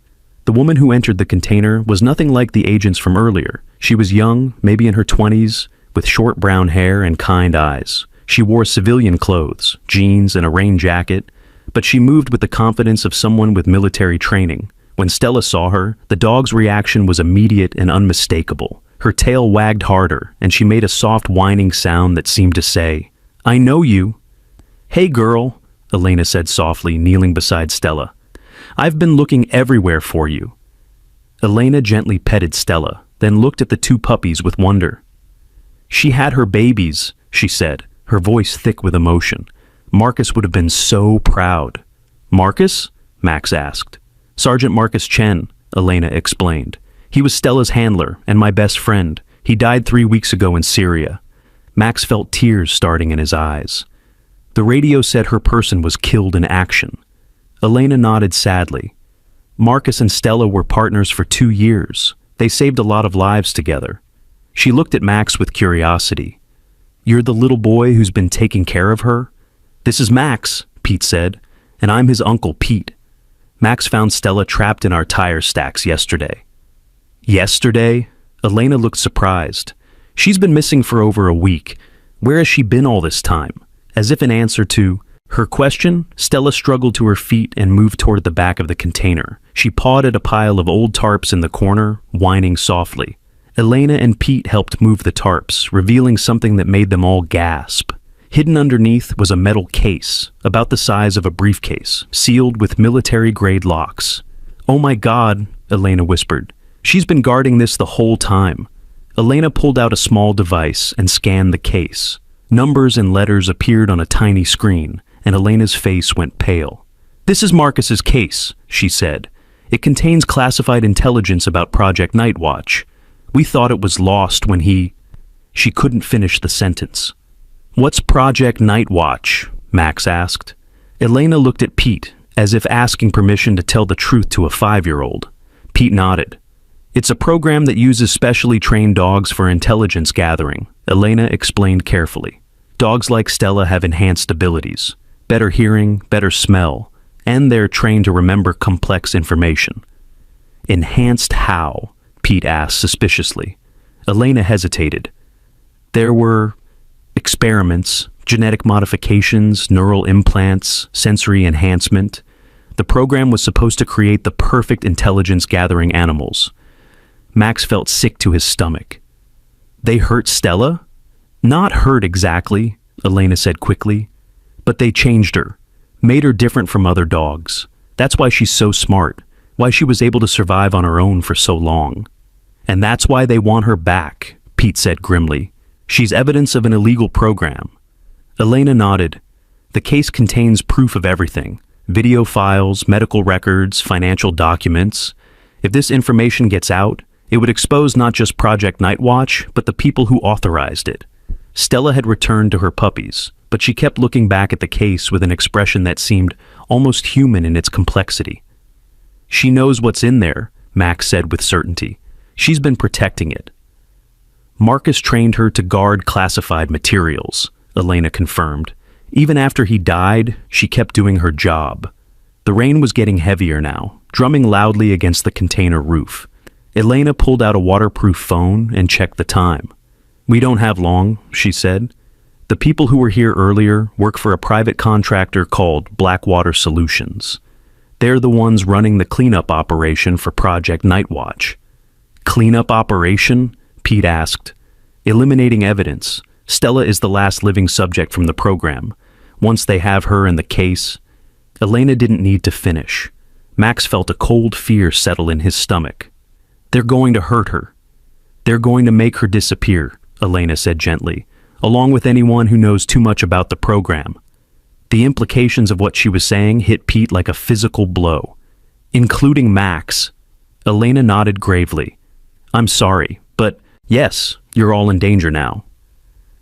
The woman who entered the container was nothing like the agents from earlier. She was young, maybe in her 20s, with short brown hair and kind eyes. She wore civilian clothes, jeans and a rain jacket, but she moved with the confidence of someone with military training. When Stella saw her, the dog's reaction was immediate and unmistakable. Her tail wagged harder, and she made a soft whining sound that seemed to say, I know you. Hey girl, Elena said softly, kneeling beside Stella. I've been looking everywhere for you. Elena gently petted Stella, then looked at the two puppies with wonder. She had her babies, she said, her voice thick with emotion. Marcus would have been so proud. Marcus? Max asked. Sergeant Marcus Chen, Elena explained. He was Stella's handler and my best friend. He died 3 weeks ago in Syria. Max felt tears starting in his eyes. The radio said her person was killed in action. Elena nodded sadly. Marcus and Stella were partners for 2 years. They saved a lot of lives together. She looked at Max with curiosity. You're the little boy who's been taking care of her? This is Max, Pete said, and I'm his uncle Pete. Max found Stella trapped in our tire stacks yesterday. Yesterday? Elena looked surprised. She's been missing for over a week. Where has she been all this time? As if in answer to her question, Stella struggled to her feet and moved toward the back of the container. She pawed at a pile of old tarps in the corner, whining softly. Elena and Pete helped move the tarps, revealing something that made them all gasp. Hidden underneath was a metal case, about the size of a briefcase, sealed with military-grade locks. Oh my God, Elena whispered. She's been guarding this the whole time. Elena pulled out a small device and scanned the case. Numbers and letters appeared on a tiny screen, and Elena's face went pale. This is Marcus's case, she said. It contains classified intelligence about Project Nightwatch. We thought it was lost when he... She couldn't finish the sentence. What's Project Nightwatch? Max asked. Elena looked at Pete, as if asking permission to tell the truth to a 5-year-old. Pete nodded. It's a program that uses specially trained dogs for intelligence gathering, Elena explained carefully. Dogs like Stella have enhanced abilities, better hearing, better smell, and they're trained to remember complex information. Enhanced how? Pete asked suspiciously. Elena hesitated. There were experiments, genetic modifications, neural implants, sensory enhancement. The program was supposed to create the perfect intelligence-gathering animals. Max felt sick to his stomach. They hurt Stella? Not hurt exactly, Elena said quickly, but they changed her, made her different from other dogs. That's why she's so smart. why she was able to survive on her own for so long. And that's why they want her back, Pete said grimly. She's evidence of an illegal program. Elena nodded. The case contains proof of everything. Video files, medical records, financial documents. If this information gets out, it would expose not just Project Nightwatch, but the people who authorized it. Stella had returned to her puppies, but she kept looking back at the case with an expression that seemed almost human in its complexity. She knows what's in there, Max said with certainty. She's been protecting it. Marcus trained her to guard classified materials, Elena confirmed. Even after he died, she kept doing her job. The rain was getting heavier now, drumming loudly against the container roof. Elena pulled out a waterproof phone and checked the time. "We don't have long," she said. "The people who were here earlier work for a private contractor called Blackwater Solutions. They're the ones running the cleanup operation for Project Nightwatch." "Cleanup operation?" Pete asked. "Eliminating evidence. Stella is the last living subject from the program. Once they have her in the case..." Elena didn't need to finish. Max felt a cold fear settle in his stomach. "They're going to hurt her. They're going to make her disappear," Elena said gently, "along with anyone who knows too much about the program." The implications of what she was saying hit Pete like a physical blow. "Including Max." Elena nodded gravely. "I'm sorry, but yes, you're all in danger now."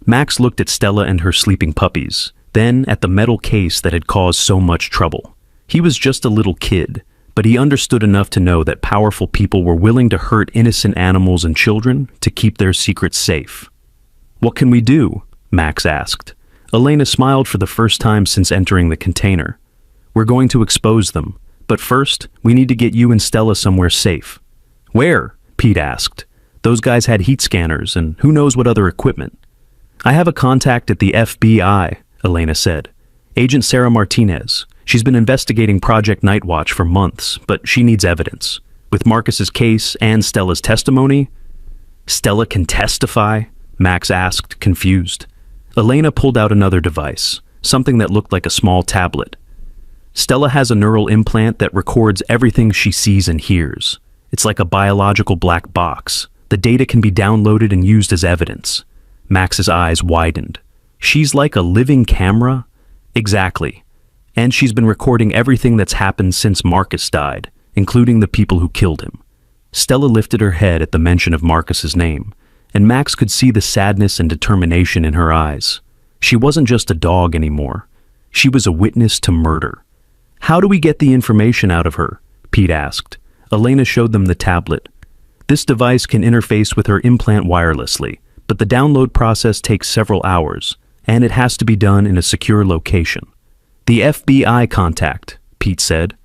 Max looked at Stella and her sleeping puppies, then at the metal case that had caused so much trouble. He was just a little kid, but he understood enough to know that powerful people were willing to hurt innocent animals and children to keep their secrets safe. "What can we do?" Max asked. Elena smiled for the first time since entering the container. "We're going to expose them, but first, we need to get you and Stella somewhere safe." "Where?" Pete asked. "Those guys had heat scanners and who knows what other equipment." "I have a contact at the FBI, Elena said. "Agent Sarah Martinez. She's been investigating Project Nightwatch for months, but she needs evidence. With Marcus's case and Stella's testimony..." "Stella can testify?" Max asked, confused. Elena pulled out another device, something that looked like a small tablet. "Stella has a neural implant that records everything she sees and hears. It's like a biological black box. The data can be downloaded and used as evidence." Max's eyes widened. "She's like a living camera?" "Exactly. And she's been recording everything that's happened since Marcus died, including the people who killed him." Stella lifted her head at the mention of Marcus's name, and Max could see the sadness and determination in her eyes. She wasn't just a dog anymore. She was a witness to murder. "How do we get the information out of her?" Pete asked. Elena showed them the tablet. "This device can interface with her implant wirelessly, but the download process takes several hours, and it has to be done in a secure location." "The FBI contact," Pete said.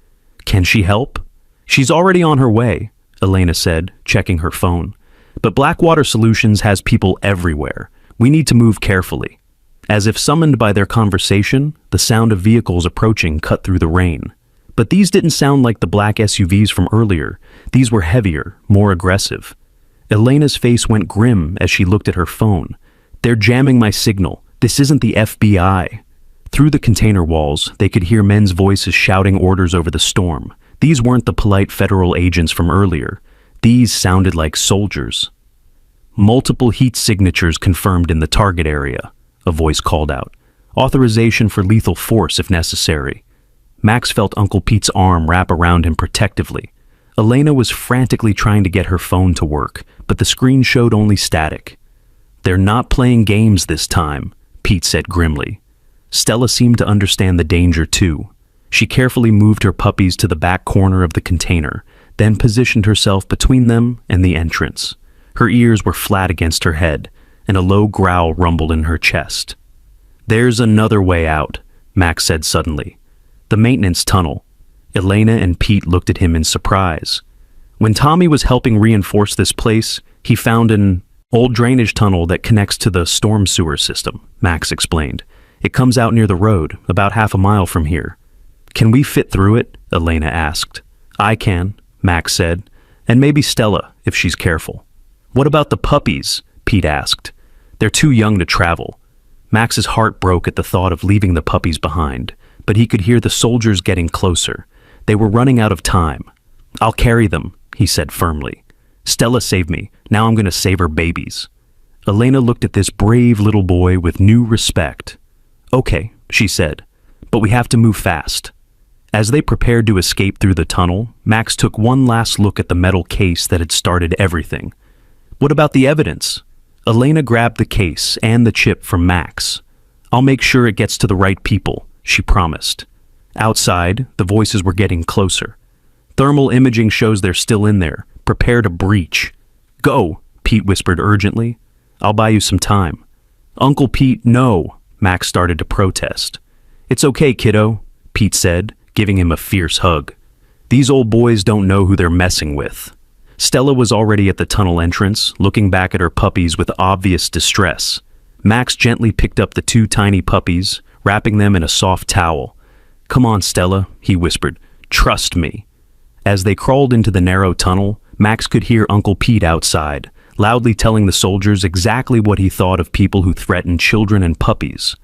"Can she help?" "She's already on her way," Elena said, checking her phone. "But Blackwater Solutions has people everywhere. We need to move carefully." As if summoned by their conversation, the sound of vehicles approaching cut through the rain. But these didn't sound like the black SUVs from earlier. These were heavier, more aggressive. Elena's face went grim as she looked at her phone. "They're jamming my signal. This isn't the FBI." Through the container walls, they could hear men's voices shouting orders over the storm. These weren't the polite federal agents from earlier. These sounded like soldiers. "Multiple heat signatures confirmed in the target area," a voice called out. "Authorization for lethal force if necessary." Max felt Uncle Pete's arm wrap around him protectively. Elena was frantically trying to get her phone to work, but the screen showed only static. "They're not playing games this time," Pete said grimly. Stella seemed to understand the danger too. She carefully moved her puppies to the back corner of the container, then positioned herself between them and the entrance. Her ears were flat against her head, and a low growl rumbled in her chest. "There's another way out," Max said suddenly. "The maintenance tunnel." Elena and Pete looked at him in surprise. "When Tommy was helping reinforce this place, he found an old drainage tunnel that connects to the storm sewer system," Max explained. "It comes out near the road, about half a mile from here." "Can we fit through it?" Elena asked. "I can," Max said, "and maybe Stella, if she's careful." "What about the puppies?" Pete asked. "They're too young to travel." Max's heart broke at the thought of leaving the puppies behind, but he could hear the soldiers getting closer. They were running out of time. "I'll carry them," he said firmly. "Stella saved me. Now I'm going to save her babies." Elena looked at this brave little boy with new respect. "Okay," she said, "but we have to move fast." As they prepared to escape through the tunnel, Max took one last look at the metal case that had started everything. "What about the evidence?" Elena grabbed the case and the chip from Max. "I'll make sure it gets to the right people," she promised. Outside, the voices were getting closer. "Thermal imaging shows they're still in there. Prepare to breach." "Go," Pete whispered urgently. "I'll buy you some time." "Uncle Pete, no," Max started to protest. "It's okay, kiddo," Pete said, giving him a fierce hug. "These old boys don't know who they're messing with." Stella was already at the tunnel entrance, looking back at her puppies with obvious distress. Max gently picked up the two tiny puppies, wrapping them in a soft towel. "Come on, Stella," he whispered. "Trust me." As they crawled into the narrow tunnel, Max could hear Uncle Pete outside, loudly telling the soldiers exactly what he thought of people who threatened children and puppies.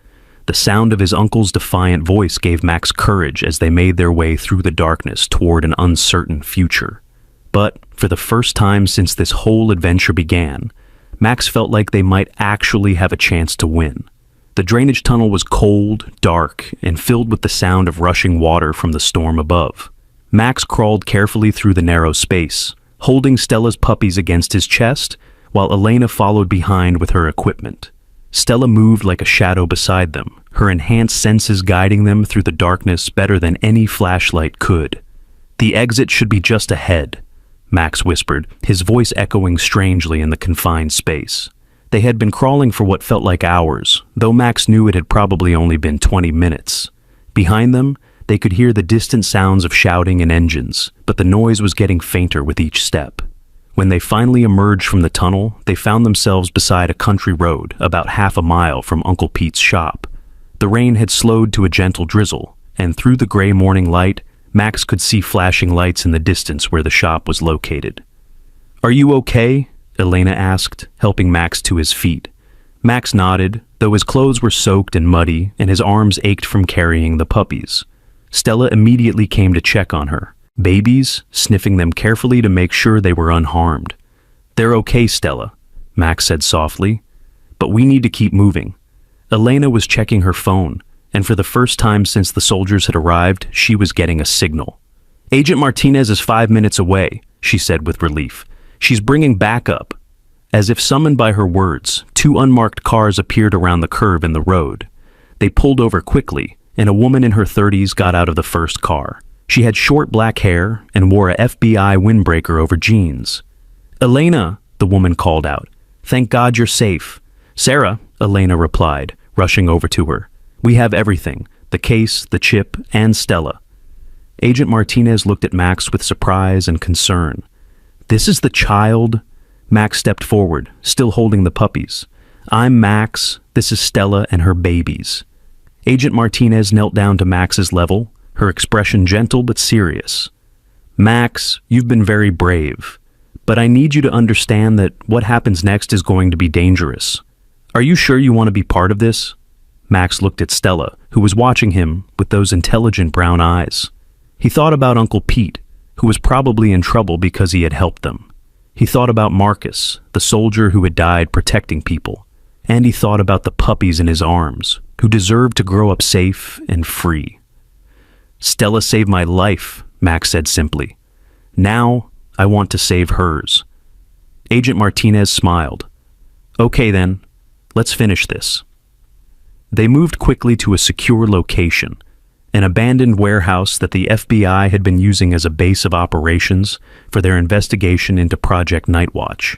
The sound of his uncle's defiant voice gave Max courage as they made their way through the darkness toward an uncertain future. But, for the first time since this whole adventure began, Max felt like they might actually have a chance to win. The drainage tunnel was cold, dark, and filled with the sound of rushing water from the storm above. Max crawled carefully through the narrow space, holding Stella's puppies against his chest, while Elena followed behind with her equipment. Stella moved like a shadow beside them, her enhanced senses guiding them through the darkness better than any flashlight could. "The exit should be just ahead," Max whispered, his voice echoing strangely in the confined space. They had been crawling for what felt like hours, though Max knew it had probably only been 20 minutes. Behind them, they could hear the distant sounds of shouting and engines, but the noise was getting fainter with each step. When they finally emerged from the tunnel, they found themselves beside a country road about half a mile from Uncle Pete's shop. The rain had slowed to a gentle drizzle, and through the gray morning light, Max could see flashing lights in the distance where the shop was located. "Are you okay?" Elena asked, helping Max to his feet. Max nodded, though his clothes were soaked and muddy, and his arms ached from carrying the puppies. Stella immediately came to check on her, babies, sniffing them carefully to make sure they were unharmed. "They're okay, Stella," Max said softly, "but we need to keep moving." Elena was checking her phone, and for the first time since the soldiers had arrived, she was getting a signal. "Agent Martinez is 5 minutes away," she said with relief. "She's bringing backup." As if summoned by her words, two unmarked cars appeared around the curve in the road. They pulled over quickly, and a woman in her 30s got out of the first car. She had short black hair and wore a FBI windbreaker over jeans. "Elena," the woman called out. "Thank God you're safe." "Sarah," Elena replied, rushing over to her. "We have everything, the case, the chip, and Stella." Agent Martinez looked at Max with surprise and concern. "This is the child?" Max stepped forward, still holding the puppies. "I'm Max. This is Stella and her babies." Agent Martinez knelt down to Max's level, her expression gentle but serious. "Max, you've been very brave, but I need you to understand that what happens next is going to be dangerous. Are you sure you want to be part of this?" Max looked at Stella, who was watching him with those intelligent brown eyes. He thought about Uncle Pete, who was probably in trouble because he had helped them. He thought about Marcus, the soldier who had died protecting people, and he thought about the puppies in his arms, who deserved to grow up safe and free. "Stella saved my life," Max said simply. "Now, I want to save hers." Agent Martinez smiled. "Okay then, let's finish this." They moved quickly to a secure location, an abandoned warehouse that the FBI had been using as a base of operations for their investigation into Project Nightwatch.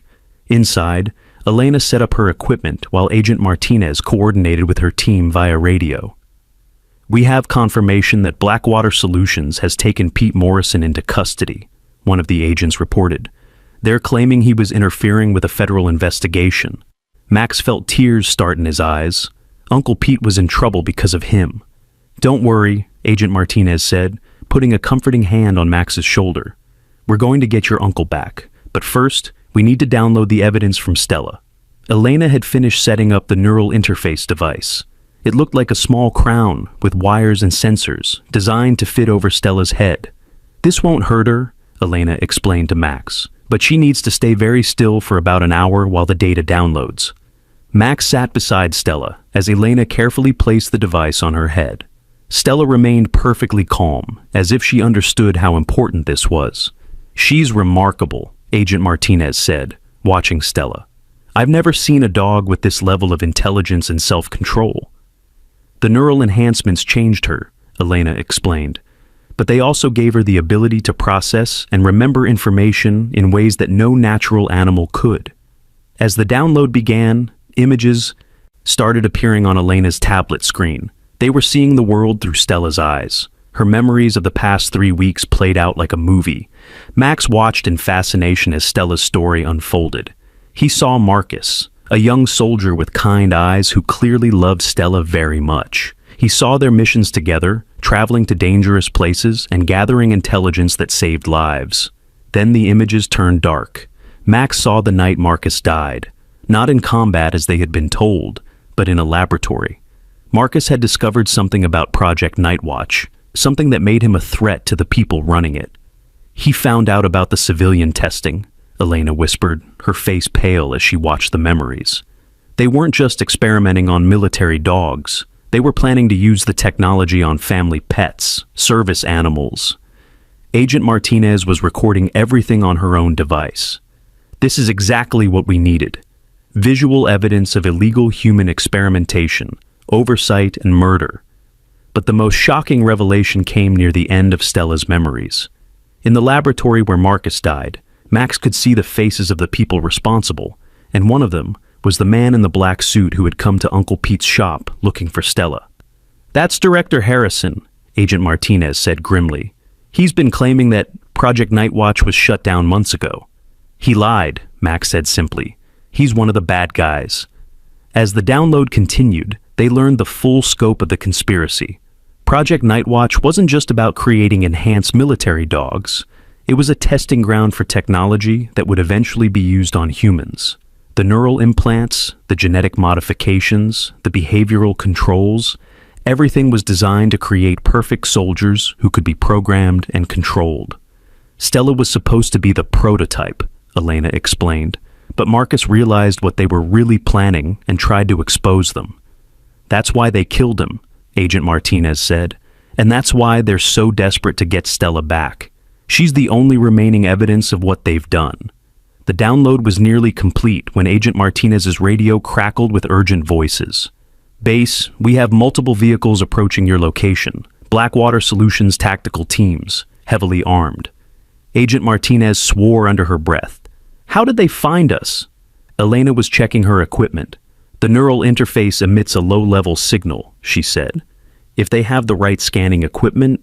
Inside, Elena set up her equipment while Agent Martinez coordinated with her team via radio. "We have confirmation that Blackwater Solutions has taken Pete Morrison into custody," one of the agents reported. "They're claiming he was interfering with a federal investigation." Max felt tears start in his eyes. Uncle Pete was in trouble because of him. "Don't worry," Agent Martinez said, putting a comforting hand on Max's shoulder. "We're going to get your uncle back, but first, we need to download the evidence from Stella." Elena had finished setting up the neural interface device. It looked like a small crown with wires and sensors designed to fit over Stella's head. "This won't hurt her," Elena explained to Max, "but she needs to stay very still for about an hour while the data downloads." Max sat beside Stella as Elena carefully placed the device on her head. Stella remained perfectly calm, as if she understood how important this was. "She's remarkable," Agent Martinez said, watching Stella. "I've never seen a dog with this level of intelligence and self-control." "The neural enhancements changed her," Elena explained, "but they also gave her the ability to process and remember information in ways that no natural animal could." As the download began, images started appearing on Elena's tablet screen. They were seeing the world through Stella's eyes. Her memories of the past 3 weeks played out like a movie. Max watched in fascination as Stella's story unfolded. He saw Marcus, a young soldier with kind eyes who clearly loved Stella very much. He saw their missions together, traveling to dangerous places and gathering intelligence that saved lives. Then the images turned dark. Max saw the night Marcus died, not in combat as they had been told, but in a laboratory. Marcus had discovered something about Project Nightwatch, something that made him a threat to the people running it. "He found out about the civilian testing," Elena whispered, her face pale as she watched the memories. "They weren't just experimenting on military dogs. They were planning to use the technology on family pets, service animals." Agent Martinez was recording everything on her own device. "This is exactly what we needed. Visual evidence of illegal human experimentation, oversight, and murder." But the most shocking revelation came near the end of Stella's memories. In the laboratory where Marcus died, Max could see the faces of the people responsible, and one of them was the man in the black suit who had come to Uncle Pete's shop looking for Stella. "That's Director Harrison," Agent Martinez said grimly. "He's been claiming that Project Nightwatch was shut down months ago." "He lied," Max said simply. "He's one of the bad guys." As the download continued, they learned the full scope of the conspiracy. Project Nightwatch wasn't just about creating enhanced military dogs. It was a testing ground for technology that would eventually be used on humans. The neural implants, the genetic modifications, the behavioral controls, everything was designed to create perfect soldiers who could be programmed and controlled. Stella was supposed to be the prototype, Elena explained, but Marcus realized what they were really planning and tried to expose them. "That's why they killed him," Agent Martinez said, "and that's why they're so desperate to get Stella back. She's the only remaining evidence of what they've done." The download was nearly complete when Agent Martinez's radio crackled with urgent voices. "Base, we have multiple vehicles approaching your location. Blackwater Solutions tactical teams, heavily armed." Agent Martinez swore under her breath. "How did they find us?" Elena was checking her equipment. "The neural interface emits a low-level signal," she said. "If they have the right scanning equipment..."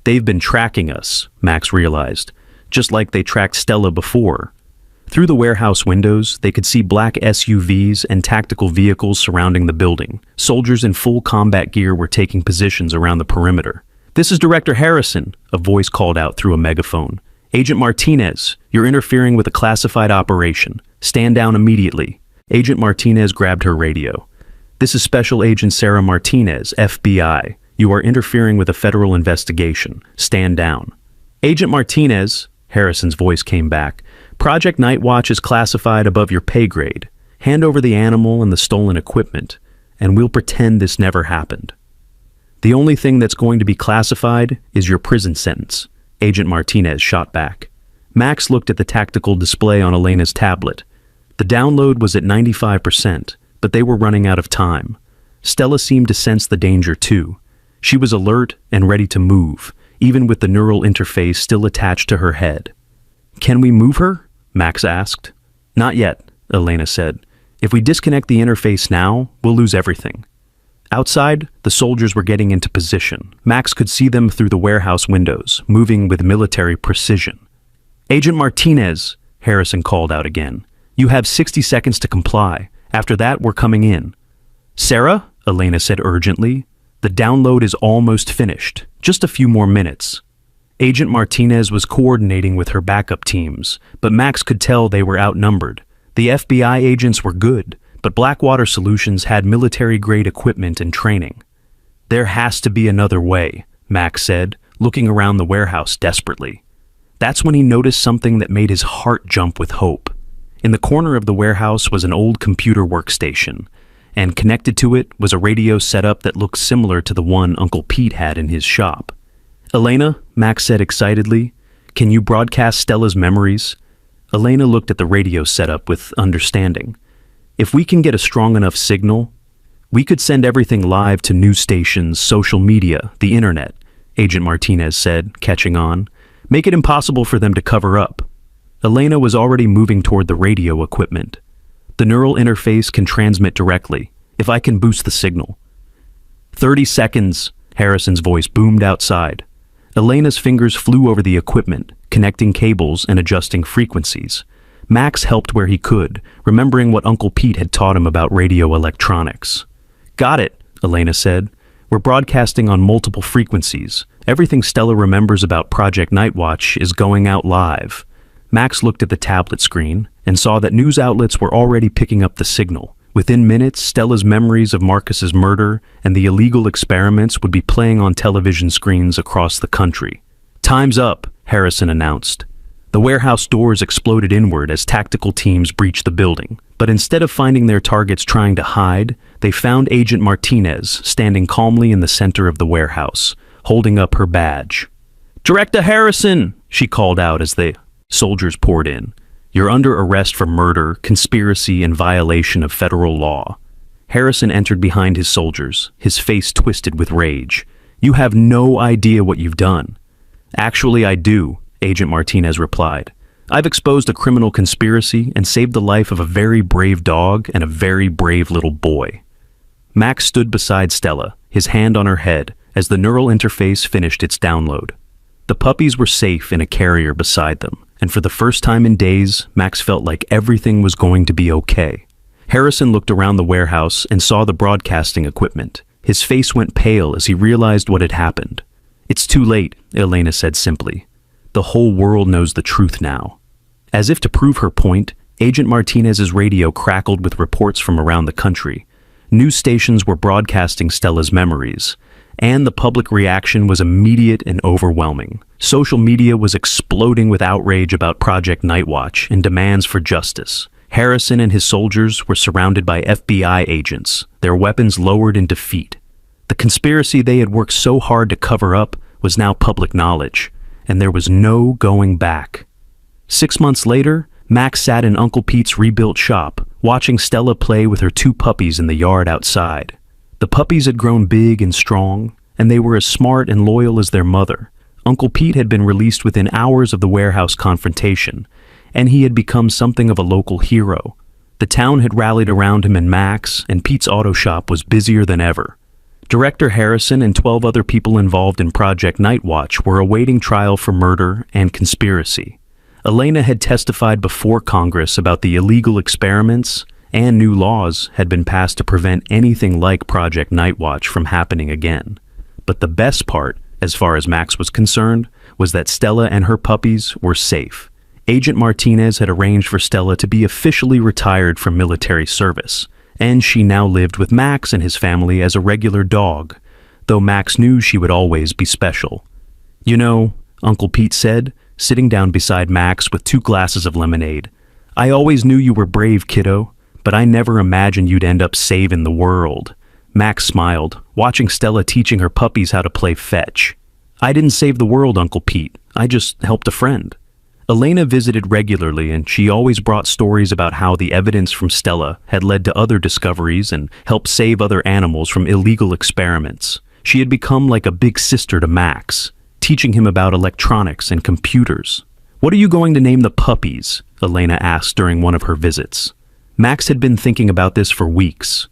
"They've been tracking us," Max realized, "just like they tracked Stella before." Through the warehouse windows, they could see black SUVs and tactical vehicles surrounding the building. Soldiers in full combat gear were taking positions around the perimeter. "This is Director Harrison," a voice called out through a megaphone. "Agent Martinez, you're interfering with a classified operation. Stand down immediately." Agent Martinez grabbed her radio. "This is Special Agent Sarah Martinez, FBI. You are interfering with a federal investigation. Stand down." "Agent Martinez," Harrison's voice came back, "Project Nightwatch is classified above your pay grade. Hand over the animal and the stolen equipment, and we'll pretend this never happened." "The only thing that's going to be classified is your prison sentence," Agent Martinez shot back. Max looked at the tactical display on Elena's tablet. The download was at 95%, but they were running out of time. Stella seemed to sense the danger too. She was alert and ready to move, even with the neural interface still attached to her head. "Can we move her?" Max asked. "Not yet," Elena said. "If we disconnect the interface now, we'll lose everything." Outside, the soldiers were getting into position. Max could see them through the warehouse windows, moving with military precision. "Agent Martinez," Harrison called out again. "You have 60 seconds to comply. After that, we're coming in." "Sarah," Elena said urgently, "the download is almost finished. Just a few more minutes." Agent Martinez was coordinating with her backup teams, but Max could tell they were outnumbered. The FBI agents were good, but Blackwater Solutions had military-grade equipment and training. "There has to be another way," Max said, looking around the warehouse desperately. That's when he noticed something that made his heart jump with hope. In the corner of the warehouse was an old computer workstation, and connected to it was a radio setup that looked similar to the one Uncle Pete had in his shop. "Elena," Max said excitedly, "can you broadcast Stella's memories?" Elena looked at the radio setup with understanding. "If we can get a strong enough signal, we could send everything live to news stations, social media, the internet," Agent Martinez said, catching on. "Make it impossible for them to cover up." Elena was already moving toward the radio equipment. "The neural interface can transmit directly, if I can boost the signal." 30 seconds, Harrison's voice boomed outside. Elena's fingers flew over the equipment, connecting cables and adjusting frequencies. Max helped where he could, remembering what Uncle Pete had taught him about radio electronics. "Got it," Elena said. "We're broadcasting on multiple frequencies. Everything Stella remembers about Project Nightwatch is going out live." Max looked at the tablet screen and saw that news outlets were already picking up the signal. Within minutes, Stella's memories of Marcus's murder and the illegal experiments would be playing on television screens across the country. "Time's up," Harrison announced. The warehouse doors exploded inward as tactical teams breached the building, but instead of finding their targets trying to hide, they found Agent Martinez standing calmly in the center of the warehouse, holding up her badge. "Director Harrison!" she called out as the soldiers poured in. "You're under arrest for murder, conspiracy, and violation of federal law." Harrison entered behind his soldiers, his face twisted with rage. "You have no idea what you've done." "Actually, I do," Agent Martinez replied. "I've exposed a criminal conspiracy and saved the life of a very brave dog and a very brave little boy." Max stood beside Stella, his hand on her head, as the neural interface finished its download. The puppies were safe in a carrier beside them, and for the first time in days, Max felt like everything was going to be okay. Harrison looked around the warehouse and saw the broadcasting equipment. His face went pale as he realized what had happened. "It's too late," Elena said simply. "The whole world knows the truth now." As if to prove her point, Agent Martinez's radio crackled with reports from around the country. News stations were broadcasting Stella's memories, and the public reaction was immediate and overwhelming. Social media was exploding with outrage about Project Nightwatch and demands for justice. Harrison and his soldiers were surrounded by FBI agents, their weapons lowered in defeat. The conspiracy they had worked so hard to cover up was now public knowledge, and there was no going back. 6 months later, Max sat in Uncle Pete's rebuilt shop, watching Stella play with her 2 puppies in the yard outside. The puppies had grown big and strong, and they were as smart and loyal as their mother. Uncle Pete had been released within hours of the warehouse confrontation, and he had become something of a local hero. The town had rallied around him and Max, and Pete's auto shop was busier than ever. Director Harrison and 12 other people involved in Project Nightwatch were awaiting trial for murder and conspiracy. Elena had testified before Congress about the illegal experiments, and new laws had been passed to prevent anything like Project Nightwatch from happening again. But the best part, as far as Max was concerned, was that Stella and her puppies were safe. Agent Martinez had arranged for Stella to be officially retired from military service, and she now lived with Max and his family as a regular dog, though Max knew she would always be special. "You know," Uncle Pete said, sitting down beside Max with 2 glasses of lemonade, "I always knew you were brave, kiddo, but I never imagined you'd end up saving the world." Max smiled, watching Stella teaching her puppies how to play fetch. "I didn't save the world, Uncle Pete. I just helped a friend." Elena visited regularly, and she always brought stories about how the evidence from Stella had led to other discoveries and helped save other animals from illegal experiments. She had become like a big sister to Max, teaching him about electronics and computers. "What are you going to name the puppies?" Elena asked during one of her visits. Max had been thinking about this for weeks.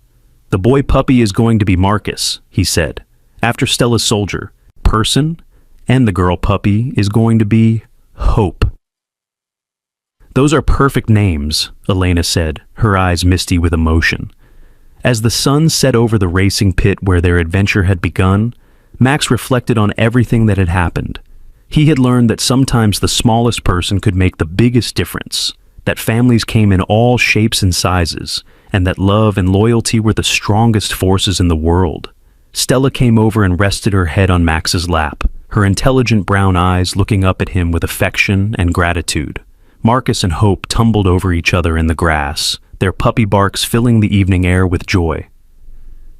"The boy puppy is going to be Marcus," he said, "after Stella's soldier, Person, and the girl puppy is going to be Hope." "Those are perfect names," Elena said, her eyes misty with emotion. As the sun set over the racing pit where their adventure had begun, Max reflected on everything that had happened. He had learned that sometimes the smallest person could make the biggest difference, that families came in all shapes and sizes, and that love and loyalty were the strongest forces in the world. Stella came over and rested her head on Max's lap, her intelligent brown eyes looking up at him with affection and gratitude. Marcus and Hope tumbled over each other in the grass, their puppy barks filling the evening air with joy.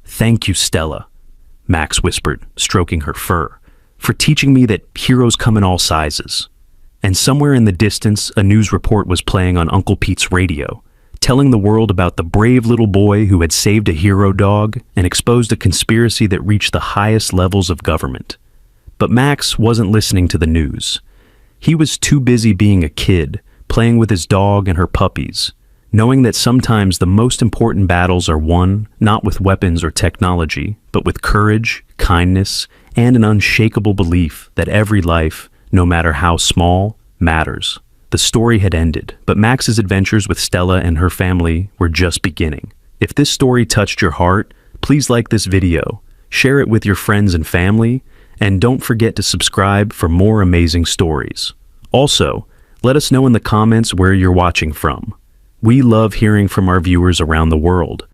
"Thank you, Stella," Max whispered, stroking her fur, "for teaching me that heroes come in all sizes." And somewhere in the distance, a news report was playing on Uncle Pete's radio, telling the world about the brave little boy who had saved a hero dog and exposed a conspiracy that reached the highest levels of government. But Max wasn't listening to the news. He was too busy being a kid, playing with his dog and her puppies, knowing that sometimes the most important battles are won not with weapons or technology, but with courage, kindness, and an unshakable belief that every life, no matter how small, matters. The story had ended, but Max's adventures with Stella and her family were just beginning. If this story touched your heart, please like this video, share it with your friends and family, and don't forget to subscribe for more amazing stories. Also, let us know in the comments where you're watching from. We love hearing from our viewers around the world.